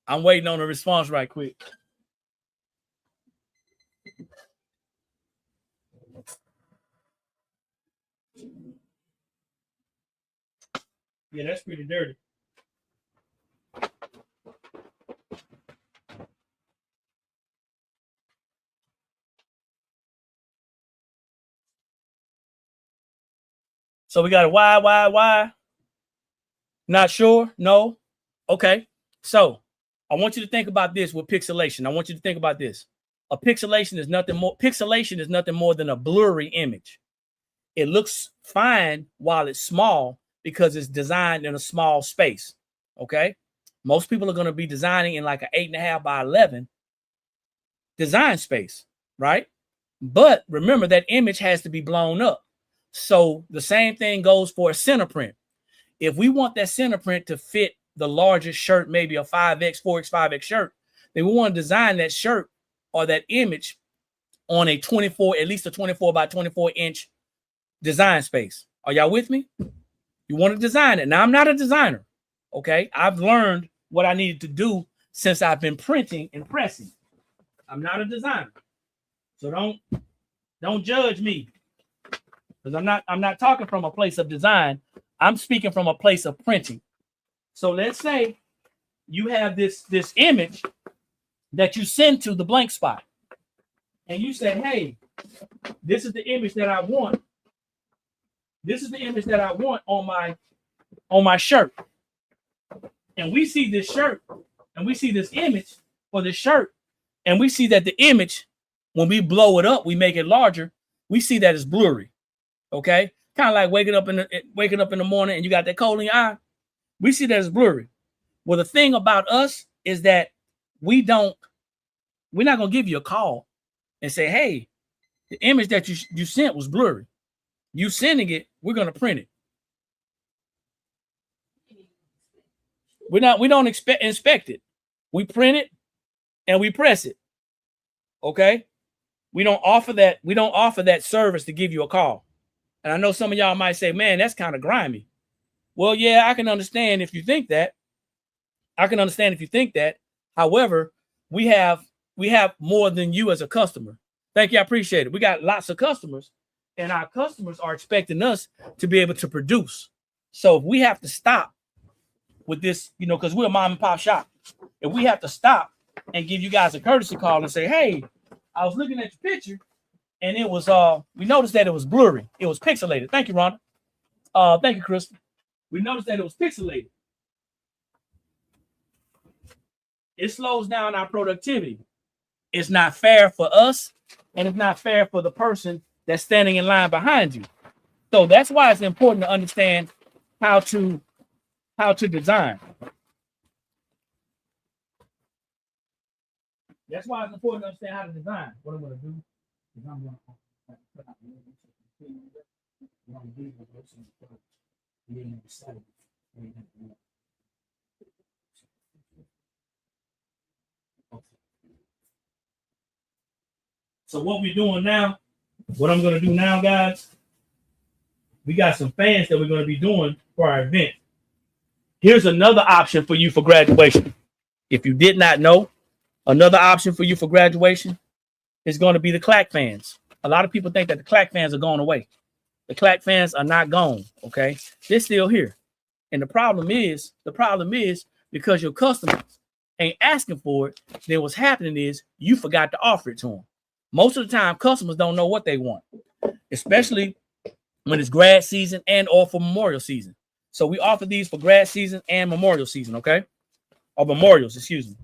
I'm waiting on a response right quick. Yeah, that's pretty dirty. So we got a Y. Not sure? No. Okay, so I want you to think about this with pixelation. I want you to think about this. A pixelation is nothing more. Pixelation is nothing more than a blurry image. It looks fine while it's small because it's designed in a small space. Okay, most people are going to be designing in like an 8.5 by 11 design space, right? But remember that image has to be blown up. So the same thing goes for a center print. If we want that center print to fit the largest shirt, maybe a 5X, 4X, 5X shirt, then we want to design that shirt or that image on a 24, at least a 24 by 24 inch design space. Are y'all with me? You want to design it. Now, I'm not a designer. Okay. I've learned what I needed to do since I've been printing and pressing. I'm not a designer. So don't judge me. Because I'm not talking from a place of design. I'm speaking from a place of printing. So let's say you have this image that you send to the blank spot. And you say, hey, this is the image that I want. This is the image that I want on my shirt. And we see this shirt and we see this image for the shirt. And we see that the image, when we blow it up, we make it larger. We see that it's blurry. Okay. Kind of like waking up in the morning and you got that cold in your eye. We see that it's blurry. Well, the thing about us is that we're not going to give you a call and say, hey, the image that you sent was blurry. You sending it, we're going to print it. We don't inspect it. We print it and we press it. Okay. We don't offer that service to give you a call. And I know some of y'all might say, man, that's kind of grimy. Well, yeah, I can understand if you think that. However, we have more than you as a customer. Thank you. I appreciate it. We got lots of customers, and our customers are expecting us to be able to produce. So if we have to stop with this, because we're a mom and pop shop, if we have to stop and give you guys a courtesy call and say, hey, I was looking at your picture and it was, we noticed that it was blurry. It was pixelated. Thank you, Rhonda. Thank you, Crystal. We noticed that it was pixelated. It slows down our productivity. It's not fair for us, and it's not fair for the person that's standing in line behind you. So that's why it's important to understand how to design. That's why it's important to understand how to design. What I'm going to do is I'm going to put out So what we're doing now, what I'm going to do now, guys, we got some fans that we're going to be doing for our event. Here's another option for you for graduation. If you did not know, another option for you for graduation is going to be the clack fans. A lot of people think that the clack fans are going away. The clack fans are not gone, okay? They're still here. And the problem is because your customers ain't asking for it, then what's happening is you forgot to offer it to them. Most of the time, customers don't know what they want, especially when it's grad season and or for memorial season. So we offer these for grad season and memorial season, okay? Or memorials, excuse me.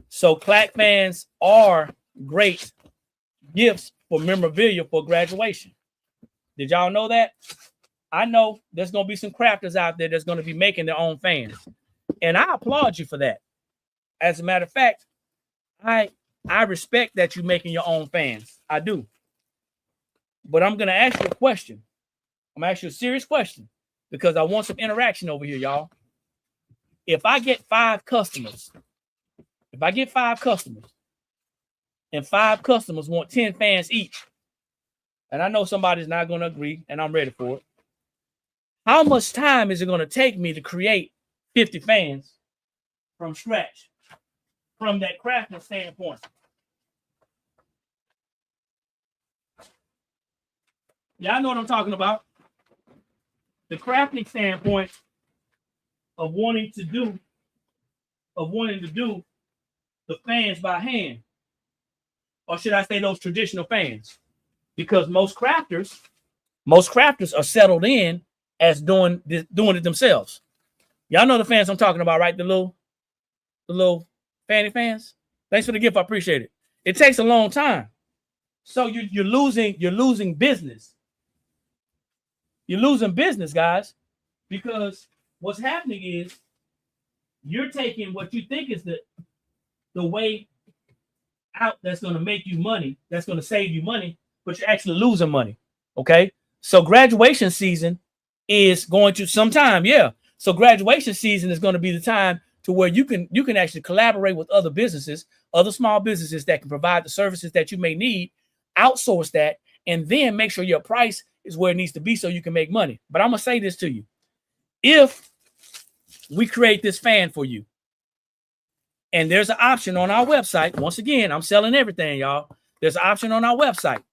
So clack fans are great gifts for memorabilia for graduation. Did y'all know that? I know there's going to be some crafters out there that's going to be making their own fans. And I applaud you for that. As a matter of fact, I respect that you're making your own fans. I do. But I'm going to ask you a question. I'm going to ask you a serious question because I want some interaction over here, y'all. If I get 5 customers, and 5 customers want 10 fans each, and I know somebody's not going to agree, and I'm ready for it, how much time is it going to take me to create 50 fans from scratch, from that crafting standpoint? Yeah, I know what I'm talking about. The crafting standpoint of wanting to do the fans by hand. Or should I say those traditional fans? Because most crafters are settled in as doing it themselves. Y'all know the fans I'm talking about, right? The little fanny fans. Thanks for the gift. I appreciate it. It takes a long time. So you're losing business. You're losing business, guys, because what's happening is you're taking what you think is the way out that's going to make you money, that's going to save you money, but you're actually losing money. Okay. So graduation season is going to sometime. Yeah. So graduation season is going to be the time to where you can actually collaborate with other businesses, other small businesses that can provide the services that you may need, outsource that, and then make sure your price is where it needs to be so you can make money. But I'm going to say this to you. If we create this fan for you, and there's an option on our website. Once again, I'm selling everything, y'all. There's an option on our website.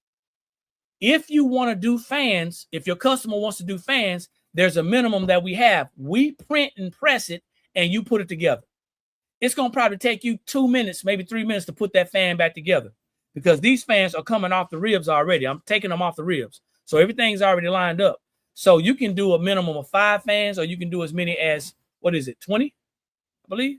If you want to do fans, if your customer wants to do fans, there's a minimum that we have. We print and press it, and you put it together. It's going to probably take you 2 minutes, maybe 3 minutes to put that fan back together because these fans are coming off the ribs already. I'm taking them off the ribs. So everything's already lined up. So you can do a minimum of 5 fans, or you can do as many as, 20, I believe?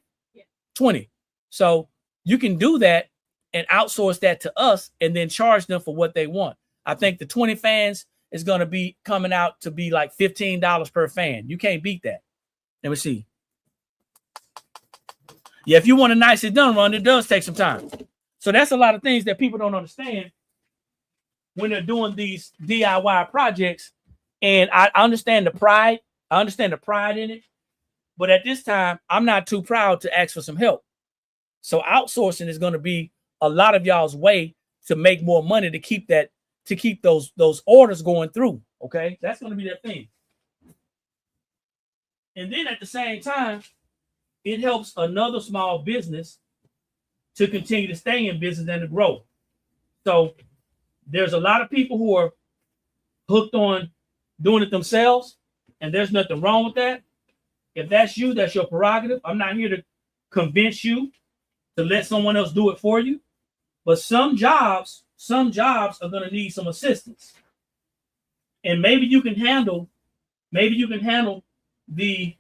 20. So you can do that and outsource that to us and then charge them for what they want. I think the 20 fans is going to be coming out to be like $15 per fan. You can't beat that. Let me see. Yeah, if you want a nicely done run, it does take some time. So that's a lot of things that people don't understand when they're doing these DIY projects. And I understand the pride. I understand the pride in it. But at this time, I'm not too proud to ask for some help. So outsourcing is going to be a lot of y'all's way to make more money to keep those orders going through. Okay, that's going to be that thing. And then at the same time, it helps another small business to continue to stay in business and to grow. So there's a lot of people who are hooked on doing it themselves, and there's nothing wrong with that. If that's you, that's your prerogative. I'm not here to convince you to let someone else do it for you. But some jobs are going to need some assistance. And maybe you can handle the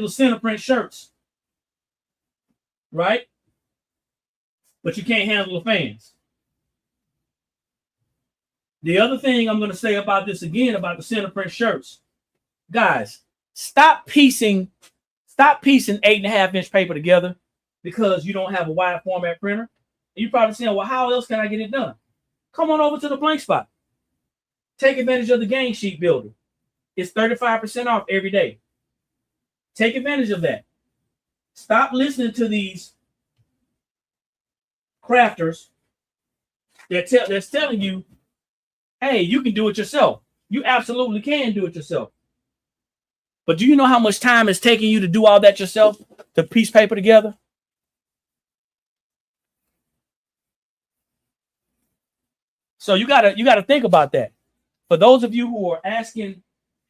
center print shirts, right? But you can't handle the fans. The other thing I'm going to say about this again, about the center print shirts, guys, stop piecing 8.5-inch paper together because you don't have a wide format printer. And you're probably saying, well, how else can I get it done? Come on over to the Blank Spot. Take advantage of the Game Sheet Builder. It's 35% off every day. Take advantage of that. Stop listening to these crafters that's telling you, hey, you can do it yourself. You absolutely can do it yourself. But do you know how much time it's taking you to do all that yourself, to piece paper together? So you gotta think about that. For those of you who are asking,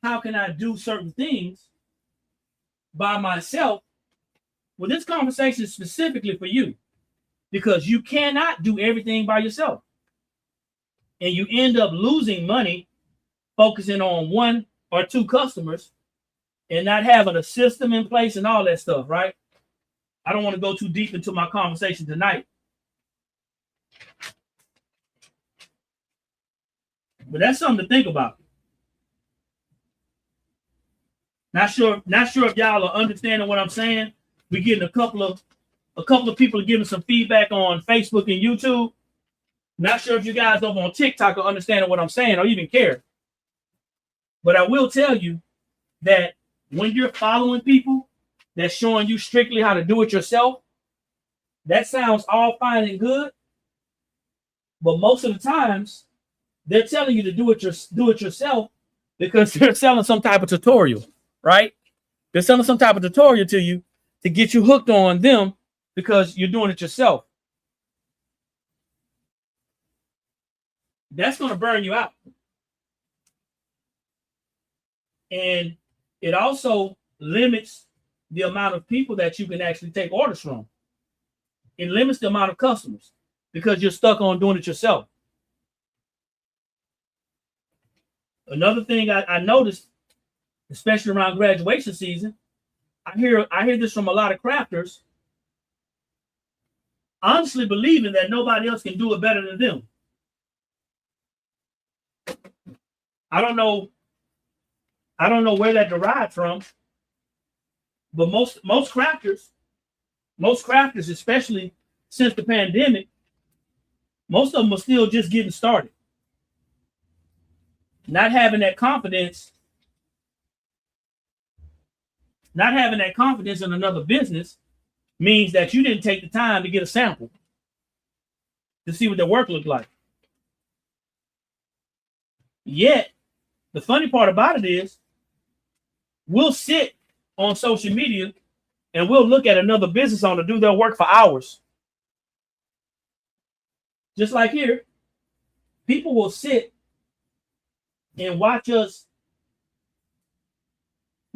how can I do certain things by myself? Well, this conversation is specifically for you because you cannot do everything by yourself. And you end up losing money focusing on 1 or 2 customers and not having a system in place and all that stuff, right? I don't want to go too deep into my conversation tonight. But that's something to think about. Not sure if y'all are understanding what I'm saying. We're getting a couple of people are giving some feedback on Facebook and YouTube. Not sure if you guys over on TikTok are understanding what I'm saying or even care. But I will tell you that when you're following people that's showing you strictly how to do it yourself, that sounds all fine and good. But most of the times, they're telling you to do it yourself because they're selling some type of tutorial, right? They're selling some type of tutorial to you to get you hooked on them because you're doing it yourself. That's going to burn you out. And it also limits the amount of people that you can actually take orders from. It limits the amount of customers because you're stuck on doing it yourself. Another thing I noticed especially around graduation season. I hear this from a lot of crafters, honestly believing that nobody else can do it better than them. I don't know where that derived from, but most crafters, especially since the pandemic, most of them are still just getting started. Not having that confidence in another business means that you didn't take the time to get a sample to see what their work looked like. Yet, the funny part about it is, we'll sit on social media and we'll look at another business owner do their work for hours. Just like here, people will sit and watch us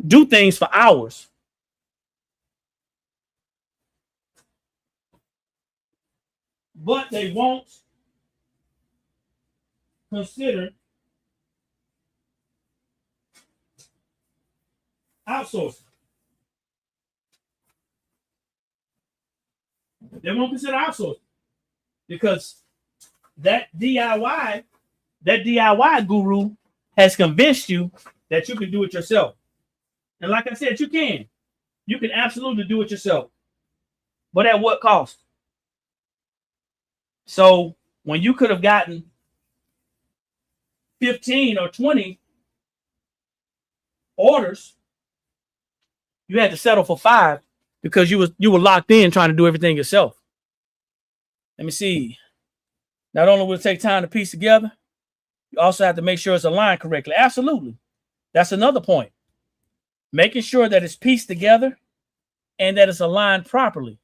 do things for hours. But they won't consider outsourcing. They won't consider outsourcing because that DIY guru has convinced you that you can do it yourself. And like I said, you can absolutely do it yourself. But at what cost? So when you could have gotten 15 or 20 orders, you had to settle for 5 because you were locked in trying to do everything yourself. Let me see. Not only will it take time to piece together, you also have to make sure it's aligned correctly. Absolutely. That's another point. Making sure that it's pieced together and that it's aligned properly.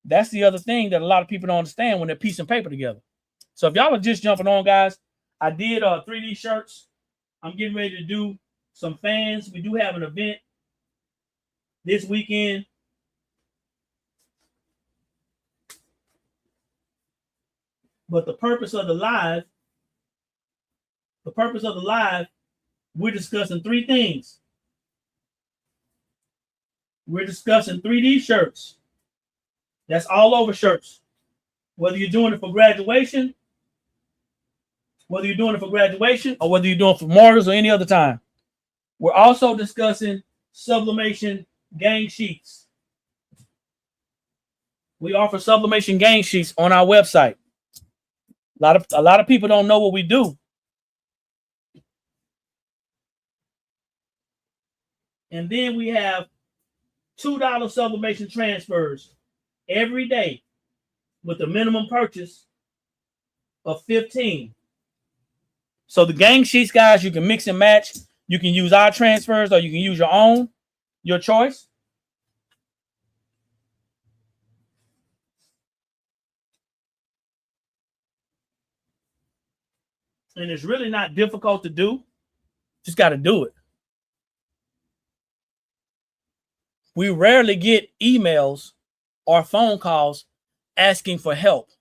That's the other thing that a lot of people don't understand when they're piecing paper together. So if y'all are just jumping on, guys, I did 3D shirts. I'm getting ready to do some fans. We do have an event this weekend. But the purpose of the live, we're discussing 3 things. We're discussing 3D shirts. That's all over shirts. Whether you're doing it for graduation, or whether you're doing it for mortars or any other time. We're also discussing sublimation gang sheets. We offer sublimation gang sheets on our website. A lot of people don't know what we do. And then we have $2 sublimation transfers every day with a minimum purchase of 15. So the gang sheets, guys, you can mix and match. You can use our transfers or you can use your own, your choice. And it's really not difficult to do. Just got to do it. We rarely get emails or phone calls asking for help.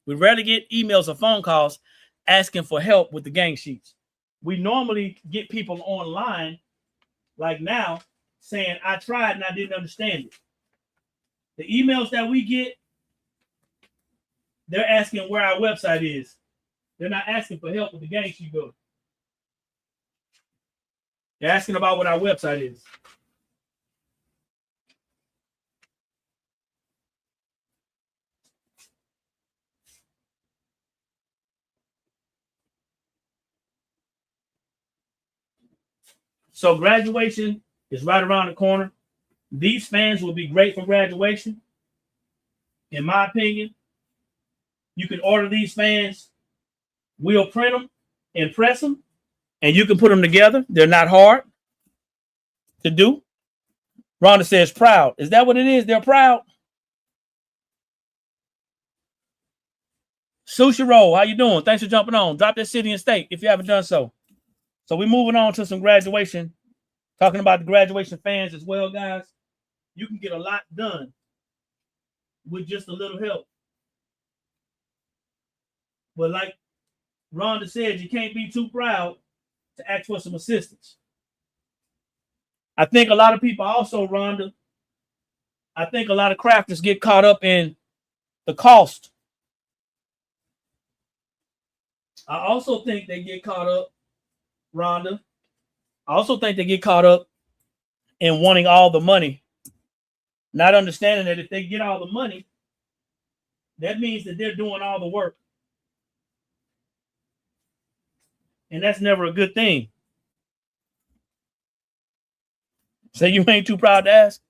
We rarely get emails or phone calls asking for help with the gang sheets. We normally get people online, like now, saying, I tried and I didn't understand it. The emails that we get, they're asking where our website is. They're not asking for help with the gang sheet building. They're asking about what our website is. So graduation is right around the corner. These fans will be great for graduation. In my opinion, you can order these fans. We'll print them and press them, and you can put them together. They're not hard to do. Rhonda says proud. Is that what it is? They're proud. Sushi Roll, how you doing? Thanks for jumping on. Drop that city and state if you haven't done so. So we're moving on to some graduation, talking about the graduation fans as well, guys. You can get a lot done with just a little help. But like Rhonda said, you can't be too proud to ask for some assistance. I think a lot of people also, Rhonda, I think a lot of crafters get caught up in the cost. I also think they get caught up, Rhonda. I also think they get caught up in wanting all the money, not understanding that if they get all the money, that means that they're doing all the work. And that's never a good thing. Say you ain't too proud to ask.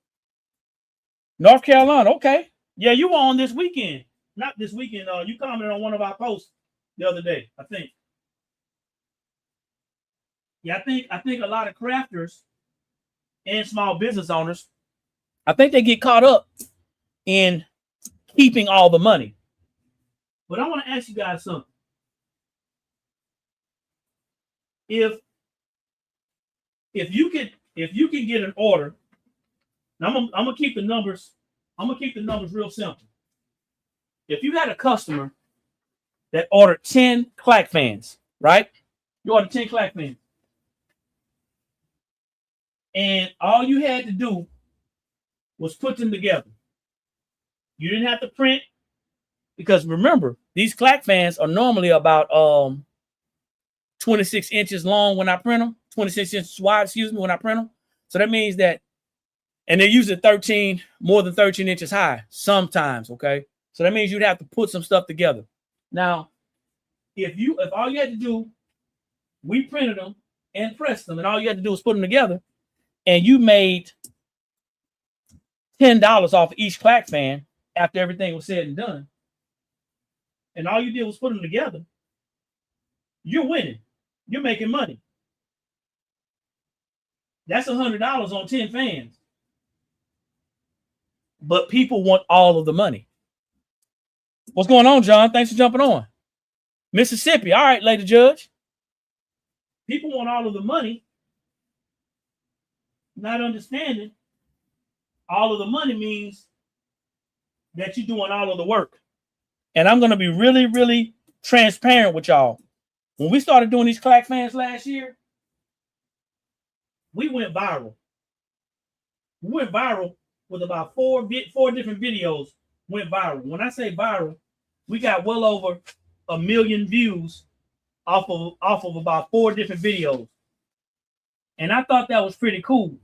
North Carolina, okay. Yeah, you were on this weekend. Not this weekend. You commented on one of our posts the other day, I think. Yeah, I think a lot of crafters and small business owners, I think they get caught up in keeping all the money. But I want to ask you guys something. If you can get an order, I'm gonna keep the numbers. I'm gonna keep the numbers real simple. If you had a customer that ordered 10 clack fans, right? You ordered 10 clack fans, and all you had to do was put them together. You didn't have to print, because remember, these clack fans are normally about 26 inches long when I print them, 26 inches wide, excuse me, when I print them. So that means that, and they're usually more than 13 inches high sometimes, okay? So that means you'd have to put some stuff together. Now, if all you had to do, we printed them and pressed them, and all you had to do was put them together, and you made $10 off each clack fan after everything was said and done, and all you did was put them together, you're winning. You're making money. That's $100 on 10 fans. But people want all of the money. What's going on, John? Thanks for jumping on. Mississippi. All right, Lady Judge. People want all of the money, not understanding all of the money means that you're doing all of the work. And I'm going to be really, really transparent with y'all. When we started doing these clack fans last year, we went viral. We went viral with about four different videos went viral. When I say viral, we got well over 1 million views off of about 4 different videos. And I thought that was pretty cool.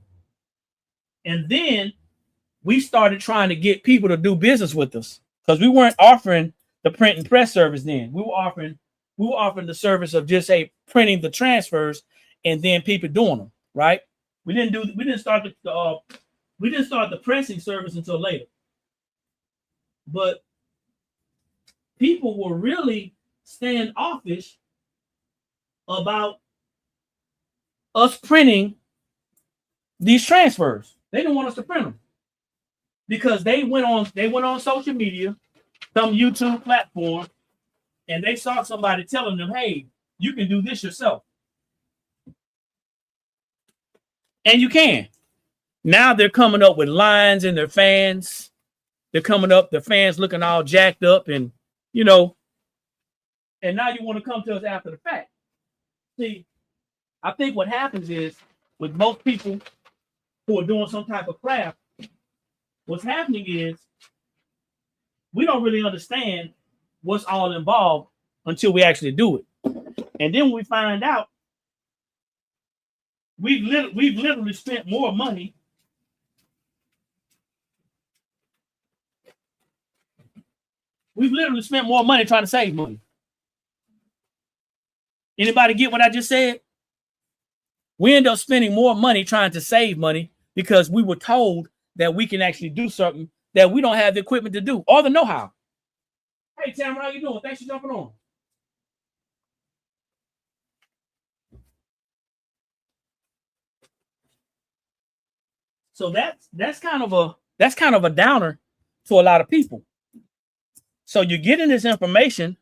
And then we started trying to get people to do business with us, because we weren't offering the print and press service then. We were offering the service of just printing the transfers and then people doing them, right? We didn't start the pressing service until later. But people were really standoffish about us printing these transfers. They didn't want us to print them because they went on social media, some YouTube platform, and they saw somebody telling them, "Hey, you can do this yourself." And you can. Now they're coming up with lines in their fans. They're coming up, their fans looking all jacked up, and and now you want to come to us after the fact. See, I think what happens is with most people who are doing some type of craft, what's happening is we don't really understand what's all involved until we actually do it. And then we find out we've literally spent more money. We've literally spent more money trying to save money. Anybody get what I just said? We end up spending more money trying to save money because we were told that we can actually do something that we don't have the equipment to do or the know-how. Hey, Tamara, how you doing? Thanks for jumping on. So that's kind of a downer to a lot of people. So you're getting this information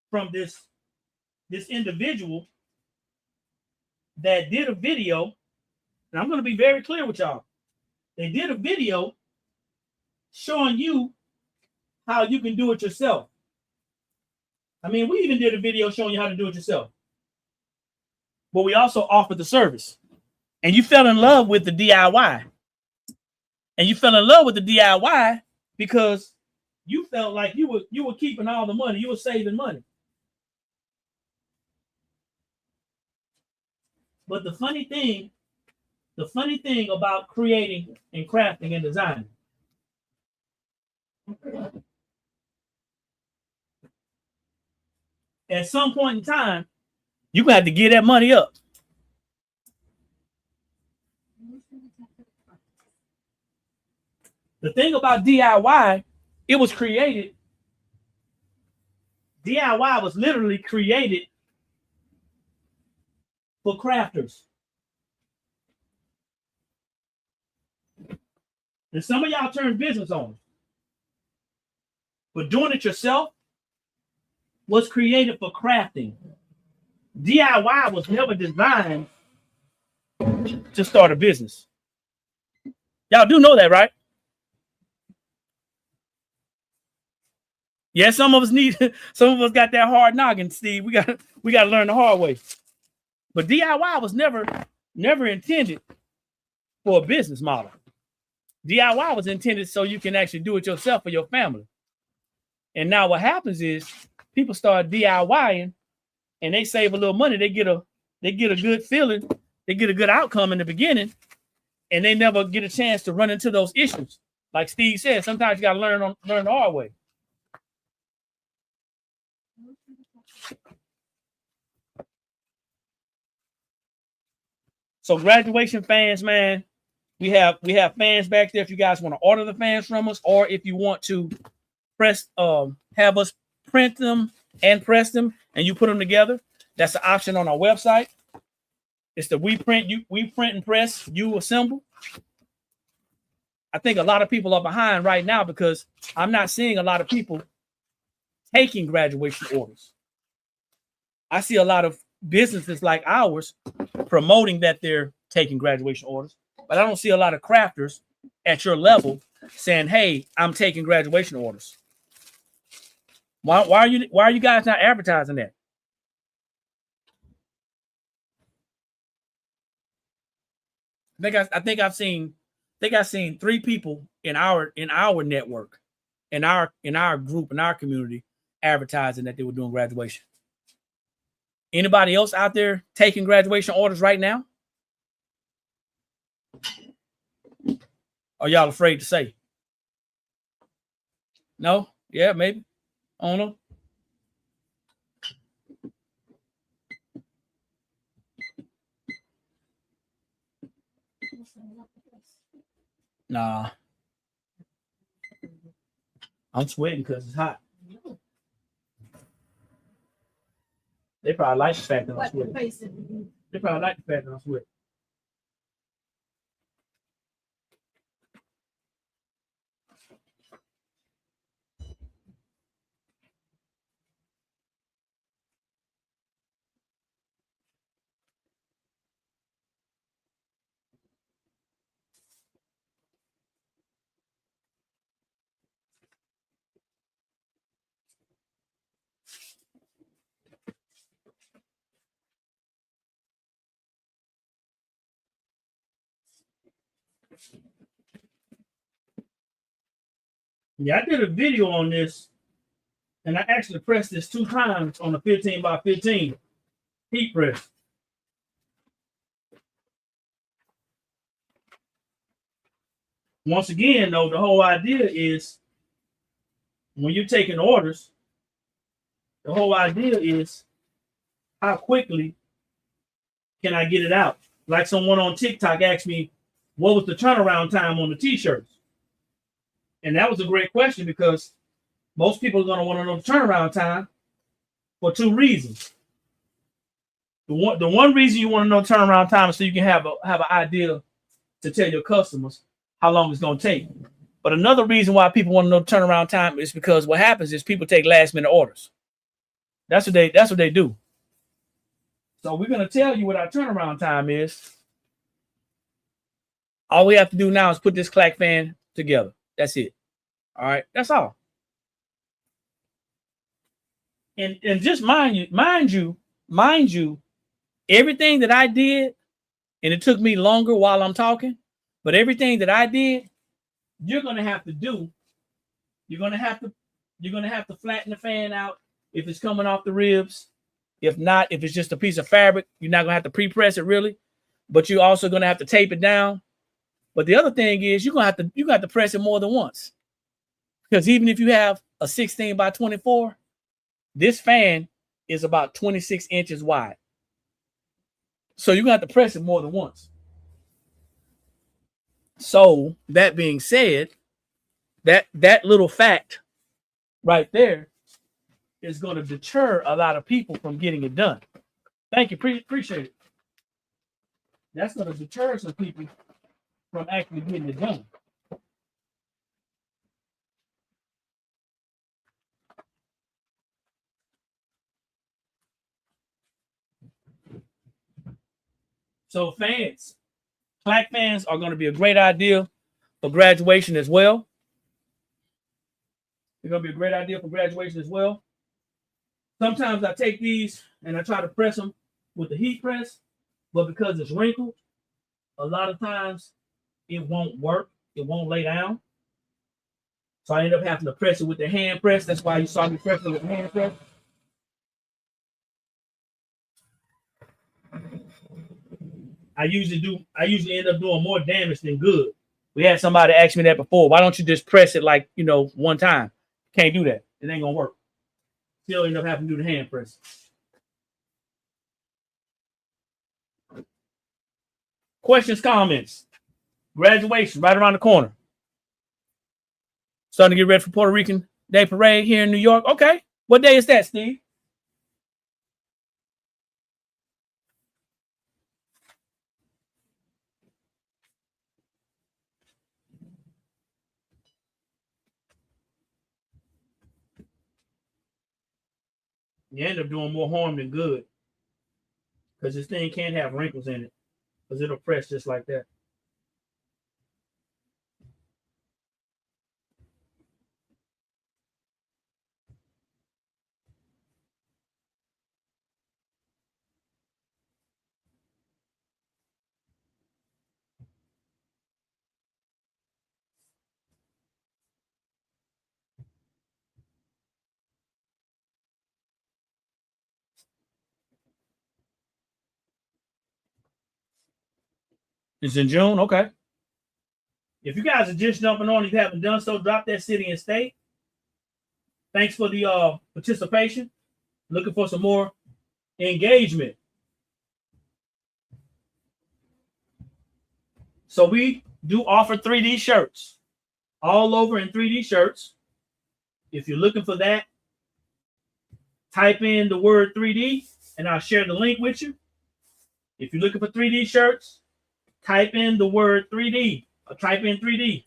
from this individual that did a video, and I'm going to be very clear with y'all. They did a video showing you how you can do it yourself. I mean, we even did a video showing you how to do it yourself. But we also offered the service. And you fell in love with the DIY. And you fell in love with the DIY because you felt like you were keeping all the money, you were saving money. But the funny thing about creating and crafting and designing, at some point in time, you're gonna have to give that money up. The thing about DIY, it was created. DIY was literally created for crafters. And some of y'all turned business owners. But doing it yourself was created for crafting. DIY was never designed to start a business. Y'all do know that, right? Yeah, some of us got that hard noggin, Steve. We got to learn the hard way. But DIY was never intended for a business model. DIY was intended so you can actually do it yourself for your family. And now what happens is people start DIYing and they save a little money. They get a good feeling. They get a good outcome in the beginning, and they never get a chance to run into those issues. Like Steve said, sometimes you got to learn the hard way. So graduation fans, man, we have fans back there. If you guys want to order the fans from us, or if you want to have us print them and press them, and you put them together, that's an option on our website. It's the we print and press, you assemble. I think a lot of people are behind right now because I'm not seeing a lot of people taking graduation orders. I see a lot of businesses like ours promoting that they're taking graduation orders, but I don't see a lot of crafters at your level saying, "Hey, I'm taking graduation orders." Why are you guys not advertising that? I think I've seen 3 people in our network, in our group, in our community, advertising that they were doing graduation. Anybody else out there taking graduation orders right now? Are y'all afraid to say? No? Yeah, maybe. I don't know. Nah. I'm sweating because it's hot. They probably like the fact that I'm sweating. They probably like the fact that I'm sweating. Yeah, I did a video on this, and I actually pressed this 2 times on a 15 by 15 heat press. Once again, though, the whole idea is when you're taking orders, the whole idea is how quickly can I get it out? Like someone on TikTok asked me, what was the turnaround time on the t-shirts? And that was a great question because most people are going to want to know the turnaround time for 2 reasons. The one reason you want to know turnaround time is so you can have an idea to tell your customers how long it's going to take. But another reason why people want to know turnaround time is because what happens is people take last minute orders. That's what they do. So we're going to tell you what our turnaround time is. All we have to do now is put this clack fan together. That's it. All right. That's all. And just mind you, everything that I did and it took me longer while I'm talking, but everything that I did, you're gonna have to do. You're gonna have to flatten the fan out if it's coming off the ribs. If not, if it's just a piece of fabric, you're not gonna have to pre-press it really, but you're also gonna have to tape it down. But the other thing is you're gonna have to press it more than once. Because even if you have a 16 by 24, this fan is about 26 inches wide. So you're gonna have to press it more than once. So that being said, that little fact right there is going to deter a lot of people from getting it done. Thank you. Appreciate it. That's going to deter some people from actually getting it done. So fans, plaque fans are going to be a great idea for graduation as well. They're going to be a great idea for graduation as well. Sometimes I take these and I try to press them with the heat press, but because it's wrinkled, a lot of times it won't work. It won't lay down. So I end up having to press it with the hand press. That's why you saw me press it with the hand press. I usually end up doing more damage than good. We had somebody ask me that before. Why don't you just press it like, one time? Can't do that. It ain't gonna work. Still end up having to do the hand press. Questions, comments. Graduation right around the corner. Starting to get ready for Puerto Rican Day Parade here in New York. Okay. What day is that, Steve? You end up doing more harm than good. Because this thing can't have wrinkles in it. Because it'll press just like that. It's in June? Okay. If you guys are just jumping on, if you haven't done so, drop that city and state. Thanks for the participation. Looking for some more engagement. So we do offer 3D shirts. All over in 3D shirts. If you're looking for that, type in the word 3D and I'll share the link with you. If you're looking for 3D shirts, type in the word 3D or type in 3D.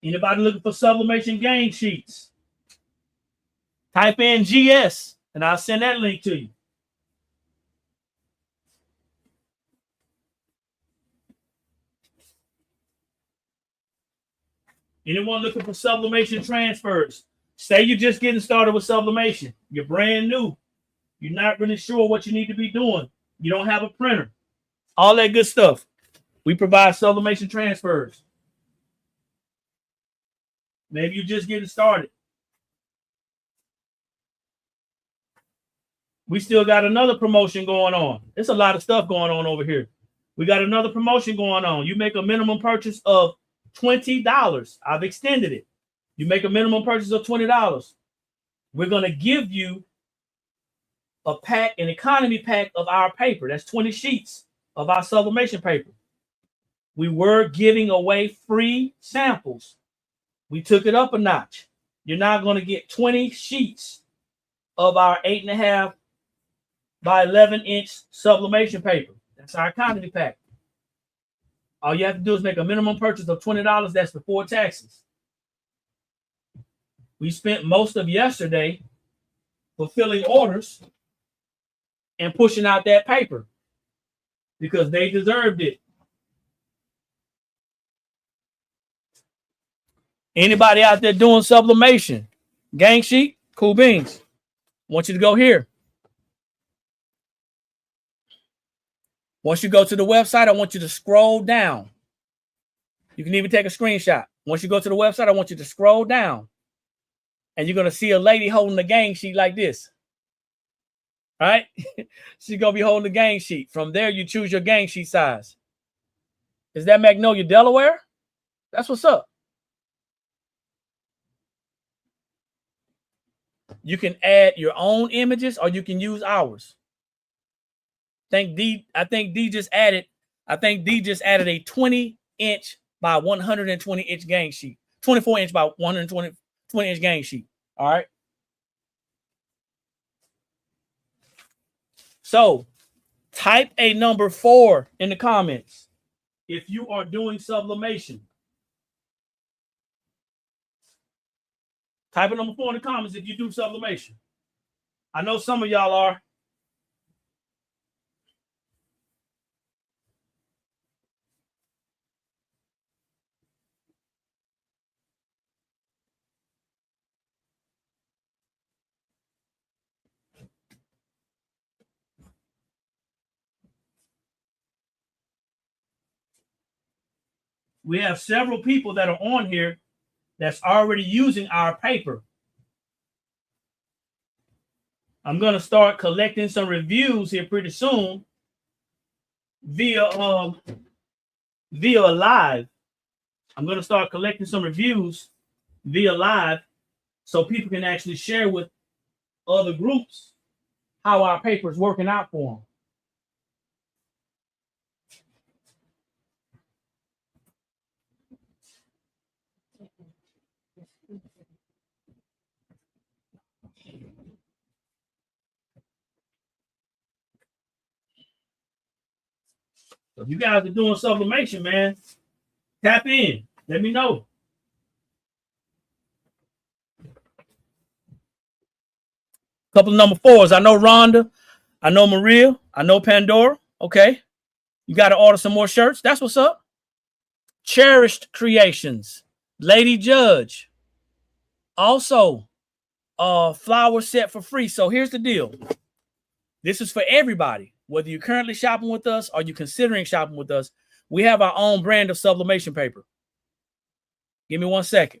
Anybody looking for sublimation gang sheets? Type in GS and I'll send that link to you. Anyone looking for sublimation transfers? Say you're just getting started with sublimation. You're brand new. You're not really sure what you need to be doing. You don't have a printer. All that good stuff. We provide sublimation transfers. Maybe you're just getting started. We still got another promotion going on. There's a lot of stuff going on over here. We got another promotion going on. You make a minimum purchase of $20. I've extended it. You make a minimum purchase of $20. We're going to give you a pack, an economy pack of our paper. That's 20 sheets of our sublimation paper. We were giving away free samples. We took it up a notch. You're now going to get 20 sheets of our 8.5 by 11-inch sublimation paper. That's our economy pack. All you have to do is make a minimum purchase of $20. That's before taxes. We spent most of yesterday fulfilling orders and pushing out that paper because they deserved it. Anybody out there doing sublimation? Gang sheet, cool beans. I want you to go here. Once you go to the website, I want you to scroll down. You can even take a screenshot. Once you go to the website, I want you to scroll down. And you're going to see a lady holding the gang sheet like this. All right? She's going to be holding the gang sheet. From there, you choose your gang sheet size. Is that Magnolia, Delaware? That's what's up. You can add your own images or you can use ours. I think D just added a 20-inch by 120-inch gang sheet. 24-inch by 120-inch gang sheet. All right. So type a number 4 in the comments if you are doing sublimation. Type a number 4 in the comments if you do sublimation. I know some of y'all are. We have several people that are on here that's already using our paper. I'm going to start collecting some reviews here pretty soon via live. I'm going to start collecting some reviews via live so people can actually share with other groups how our paper is working out for them. So if you guys are doing sublimation, man, tap in. Let me know. Couple of number 4s. I know Rhonda. I know Maria. I know Pandora. Okay. You got to order some more shirts. That's what's up. Cherished Creations. Lady Judge. Also, flower set for free. So here's the deal. This is for everybody. Whether you're currently shopping with us or you're considering shopping with us, we have our own brand of sublimation paper. Give me 1 second.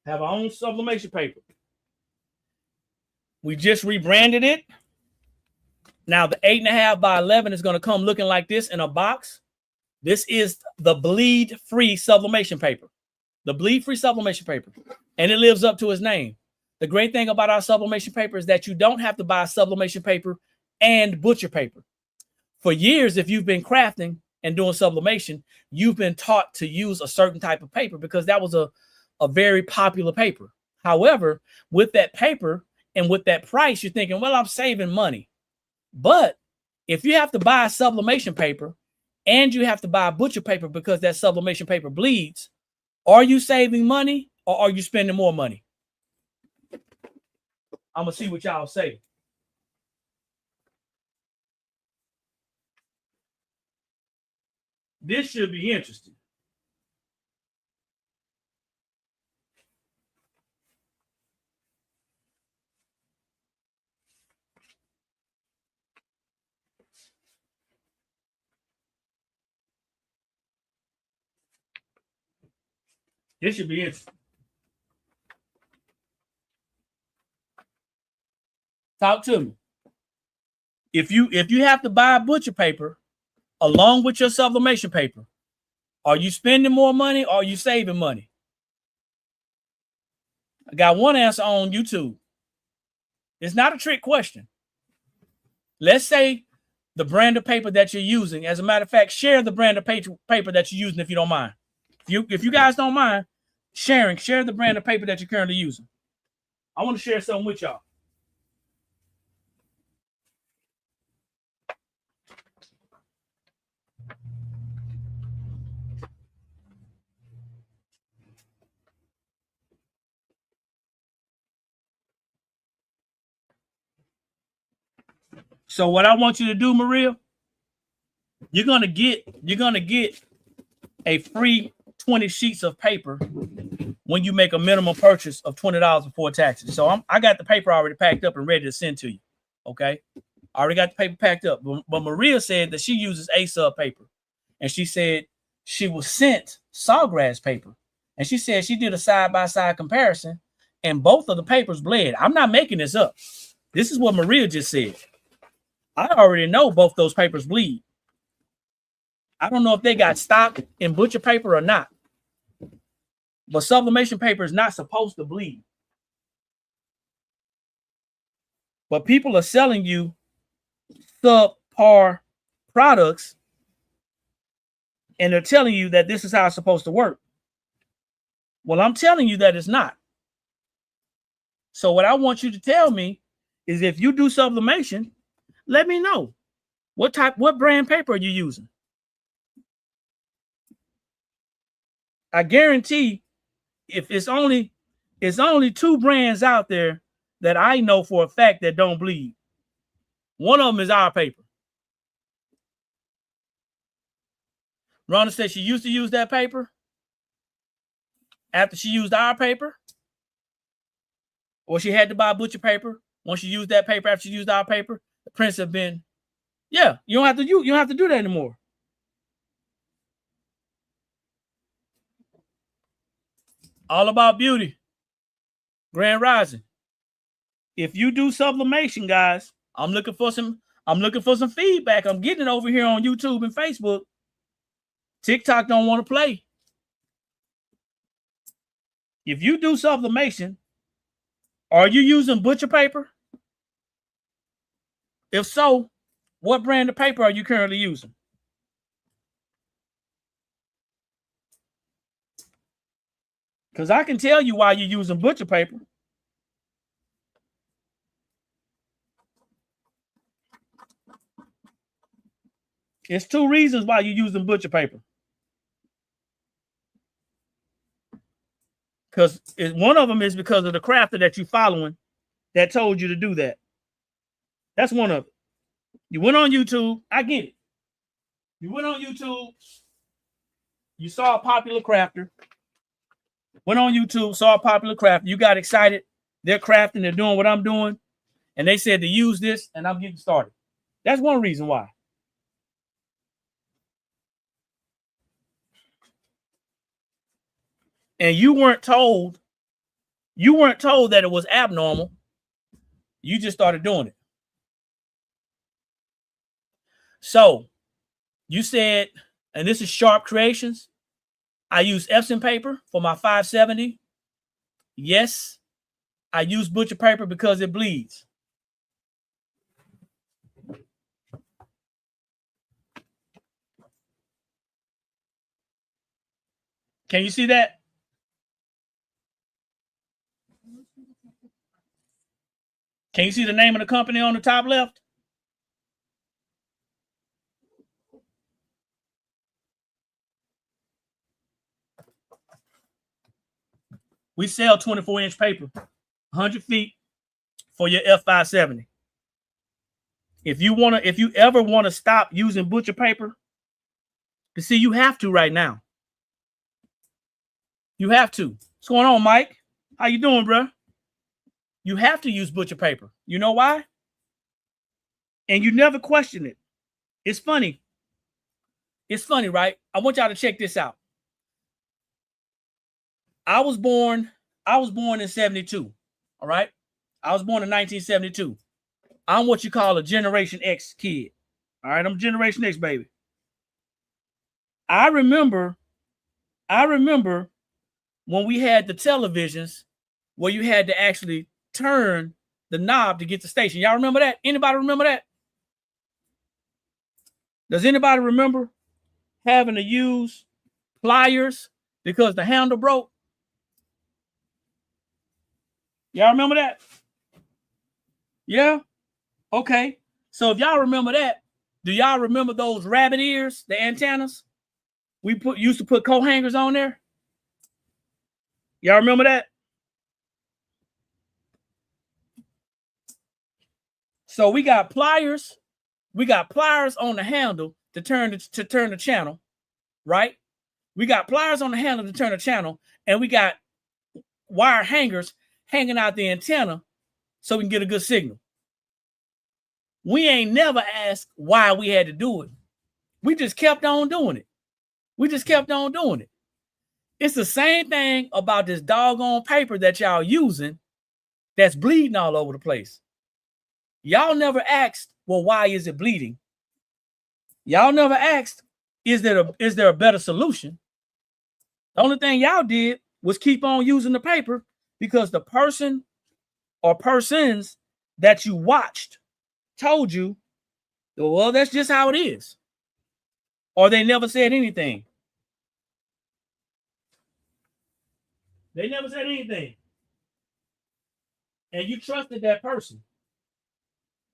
Have our own sublimation paper. We just rebranded it. Now the 8.5 by 11 is going to come looking like this in a box. This is the bleed-free sublimation paper. The bleed-free sublimation paper. And it lives up to its name. The great thing about our sublimation paper is that you don't have to buy sublimation paper and butcher paper. For years, if you've been crafting and doing sublimation, you've been taught to use a certain type of paper because that was a very popular paper. However, with that paper and with that price, you're thinking, well, I'm saving money. But if you have to buy sublimation paper and you have to buy butcher paper because that sublimation paper bleeds, are you saving money or are you spending more money? I'm going to see what y'all say. This should be interesting. This should be interesting. Talk to me. If you have to buy butcher paper along with your sublimation paper, are you spending more money or are you saving money? I got one answer on YouTube. It's not a trick question. Let's say the brand of paper that you're using. As a matter of fact, share the brand of paper that you're using if you don't mind. If you guys don't mind share the brand of paper that you're currently using. I want to share something with y'all. So what I want you to do, Maria, you're gonna get a free 20 sheets of paper when you make a minimum purchase of $20 before taxes. So I got the paper already packed up and ready to send to you. Okay, I already got the paper packed up. But Maria said that she uses A-sub paper, and she said she was sent Sawgrass paper, and she said she did a side-by-side comparison, and both of the papers bled. I'm not making this up. This is what Maria just said. I already know both those papers bleed. I don't know if they got stock in butcher paper or not, but sublimation paper is not supposed to bleed. But people are selling you subpar products, and they're telling you that this is how it's supposed to work. Well, I'm telling you that it's not. So what I want you to tell me is, if you do sublimation, let me know what brand paper are you using. I guarantee if it's only 2 brands out there that I know for a fact that don't bleed. One of them is our paper. Rhonda said she used to use that paper after she used our paper, or she had to buy butcher paper. Once you use that paper after she used our paper, the prints have been, yeah, you don't have to do that anymore. All about beauty. Grand Rising. If you do sublimation, guys, I'm looking for some feedback. I'm getting it over here on YouTube and Facebook. TikTok don't want to play. If you do sublimation, are you using butcher paper? If so, what brand of paper are you currently using? Because I can tell you why you're using butcher paper. It's 2 reasons why you're using butcher paper. Because one of them is because of the crafter that you're following that told you to do that. That's one of it. You went on YouTube. I get it. You went on YouTube. You saw a popular crafter. Went on YouTube, saw a popular crafter. You got excited. They're crafting. They're doing what I'm doing. And they said to use this, and I'm getting started. That's one reason why. And you weren't told that it was abnormal. You just started doing it. So you said, and this is Sharp Creations, I use Epson paper for my 570. Yes, I use butcher paper because it bleeds. Can you see that? Can you see the name of the company on the top left? We sell 24-inch paper, 100 feet for your F570. If you ever want to stop using butcher paper, you see, you have to right now. You have to. What's going on, Mike? How you doing, bro? You have to use butcher paper. You know why? And you never question it. It's funny. It's funny, right? I want y'all to check this out. I was born in 72. All right. I was born in 1972. I'm what you call a Generation X kid. All right. I'm Generation X, baby. I remember when we had the televisions where you had to actually turn the knob to get the station. Y'all remember that? Anybody remember that? Does anybody remember having to use pliers because the handle broke? Y'all remember that? Yeah? Okay. So if y'all remember that, do y'all remember those rabbit ears, the antennas? We used to put coat hangers on there. Y'all remember that? So we got pliers. We got pliers on the handle to turn the channel, right? We got pliers on the handle to turn the channel, and we got wire hangers hanging out the antenna so we can get a good signal. We ain't never asked why we had to do it. We just kept on doing it. It's the same thing about this doggone paper that y'all using that's bleeding all over the place. Y'all never asked, well, why is it bleeding? Y'all never asked, is there a better solution? The only thing y'all did was keep on using the paper because the person or persons that you watched told you, well, that's just how it is. Or they never said anything. They never said anything. And you trusted that person.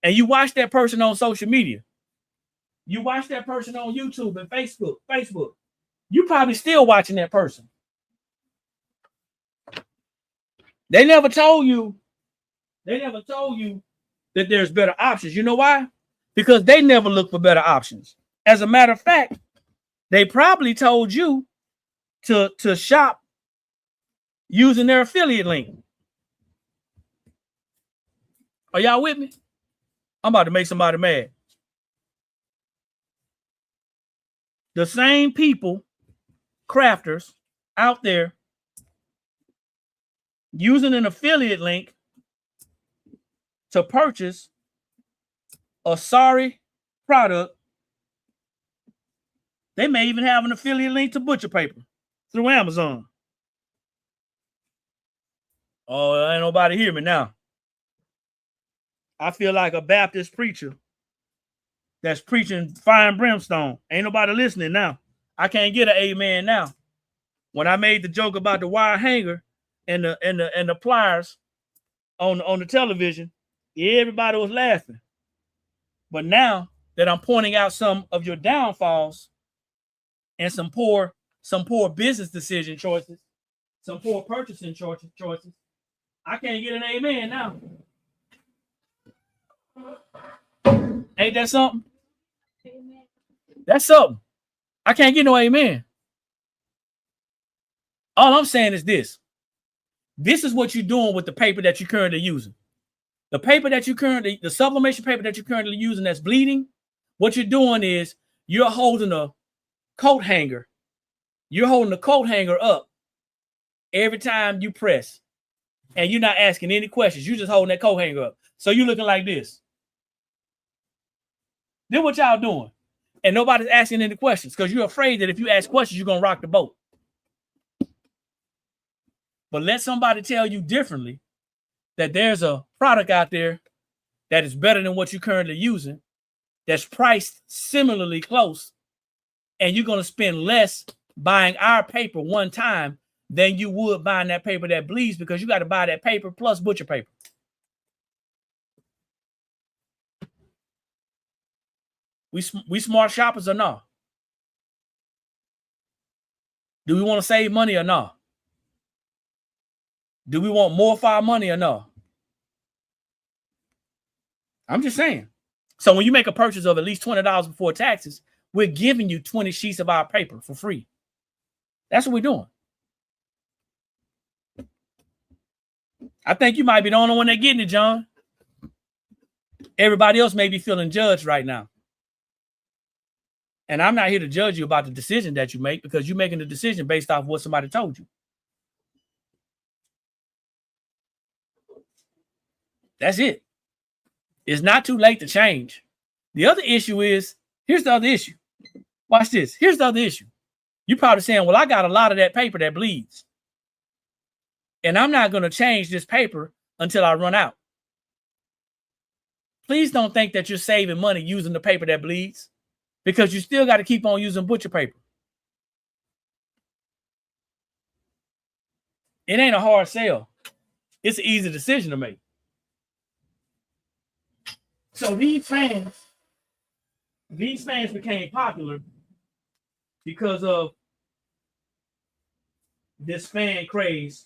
And you watched that person on social media. You watch that person on YouTube and Facebook. You probably still watching that person. They never told you that there's better options. You know why? Because they never look for better options. As a matter of fact, they probably told you to shop using their affiliate link. Are y'all with me? I'm about to make somebody mad. The same people, crafters out there, using an affiliate link to purchase a sorry product. They may even have an affiliate link to butcher paper through Amazon. Oh, ain't nobody hear me now. I feel like a Baptist preacher that's preaching fire and brimstone. Ain't nobody listening now. I can't get an amen now. When I made the joke about the wire hanger and the pliers on the television, everybody was laughing. But now that I'm pointing out some of your downfalls and some poor business decision choices, some poor purchasing choices, I can't get an amen now. Ain't that something? That's something. I can't get no amen. All I'm saying is this. This is what you're doing with the paper that you're currently using. The sublimation paper that you're currently using that's bleeding, what you're doing is you're holding a coat hanger. You're holding the coat hanger up every time you press. And you're not asking any questions. You're just holding that coat hanger up. So you're looking like this. Then what y'all doing? And nobody's asking any questions because you're afraid that if you ask questions, you're going to rock the boat. But let somebody tell you differently that there's a product out there that is better than what you're currently using, that's priced similarly close, and you're going to spend less buying our paper one time than you would buying that paper that bleeds because you got to buy that paper plus butcher paper. We smart shoppers or not? Do we want to save money or not? Do we want more for our money or not? I'm just saying. So when you make a purchase of at least $20 before taxes, we're giving you 20 sheets of our paper for free. That's what we're doing. I think you might be the only one that getting it, John. Everybody else may be feeling judged right now. And I'm not here to judge you about the decision that you make because you're making the decision based off what somebody told you. That's it. It's not too late to change. The other issue is, here's the other issue. Watch this. Here's the other issue. You're probably saying, well, I got a lot of that paper that bleeds. And I'm not going to change this paper until I run out. Please don't think that you're saving money using the paper that bleeds because you still got to keep on using butcher paper. It ain't a hard sell. It's an easy decision to make. So these fans became popular because of this fan craze,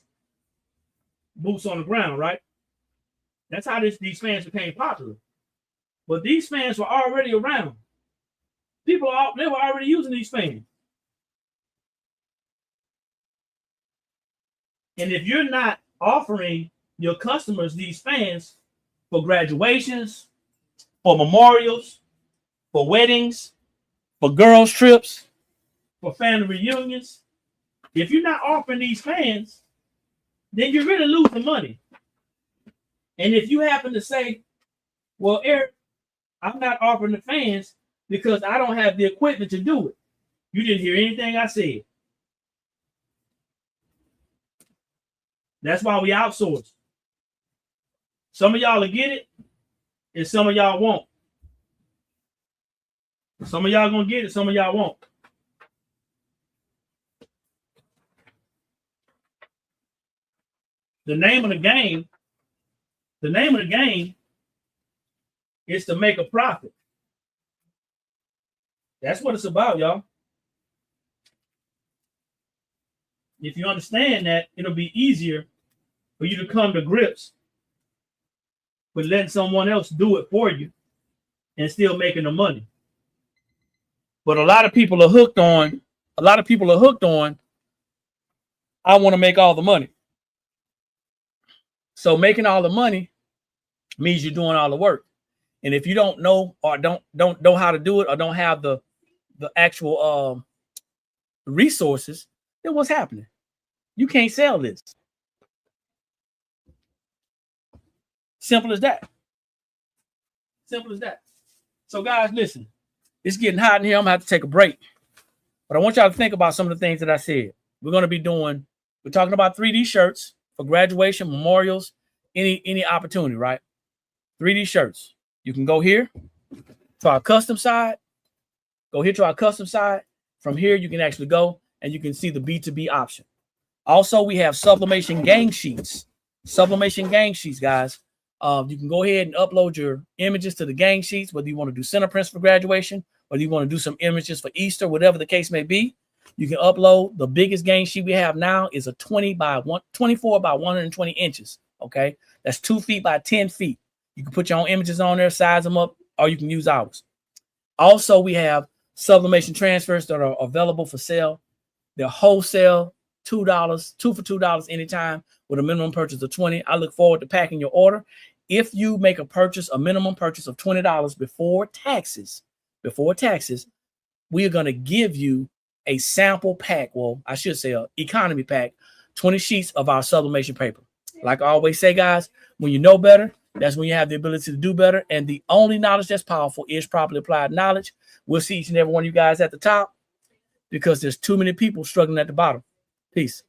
boots on the ground, right? That's how these fans became popular. But these fans were already around. They were already using these fans. And if you're not offering your customers these fans for graduations, for memorials, for weddings, for girls' trips, for family reunions, if you're not offering these fans, then you're really losing money. And if you happen to say, well, Eric, I'm not offering the fans because I don't have the equipment to do it. You didn't hear anything I said. That's why we outsource. Some of y'all will get it, and some of y'all won't. Some of y'all gonna get it, some of y'all won't. The name of the game is to make a profit. That's what it's about, y'all. If you understand that, it'll be easier for you to come to grips with letting someone else do it for you and still making the money. But a lot of people are hooked on, I want to make all the money. So making all the money means you're doing all the work. And if you don't know or don't know how to do it or don't have the actual resources, then what's happening? You can't sell this. Simple as that. Simple as that. So guys, listen, it's getting hot in here. I'm gonna have to take a break. But I want y'all to think about some of the things that I said. We're talking about 3D shirts for graduation, memorials, any opportunity, right? 3D shirts. You can go here to our custom side. Go here to our custom side. From here, you can actually go and you can see the B2B option. Also, we have sublimation gang sheets. Sublimation gang sheets, guys. You can go ahead and upload your images to the gang sheets, whether you want to do center prints for graduation, whether you want to do some images for Easter, whatever the case may be. You can upload. The biggest gang sheet we have now is a 24 by 120 inches. Okay, that's 2 feet by 10 feet. You can put your own images on there, size them up, or you can use ours. Also, we have sublimation transfers that are available for sale. They're wholesale, $2, 2 for $2 anytime with a minimum purchase of $20. I look forward to packing your order. If you make a minimum purchase of $20 before taxes, we are going to give you a sample pack. Well, I should say an economy pack, 20 sheets of our sublimation paper. Like I always say, guys, when you know better, that's when you have the ability to do better. And the only knowledge that's powerful is properly applied knowledge. We'll see each and every one of you guys at the top because there's too many people struggling at the bottom. Peace.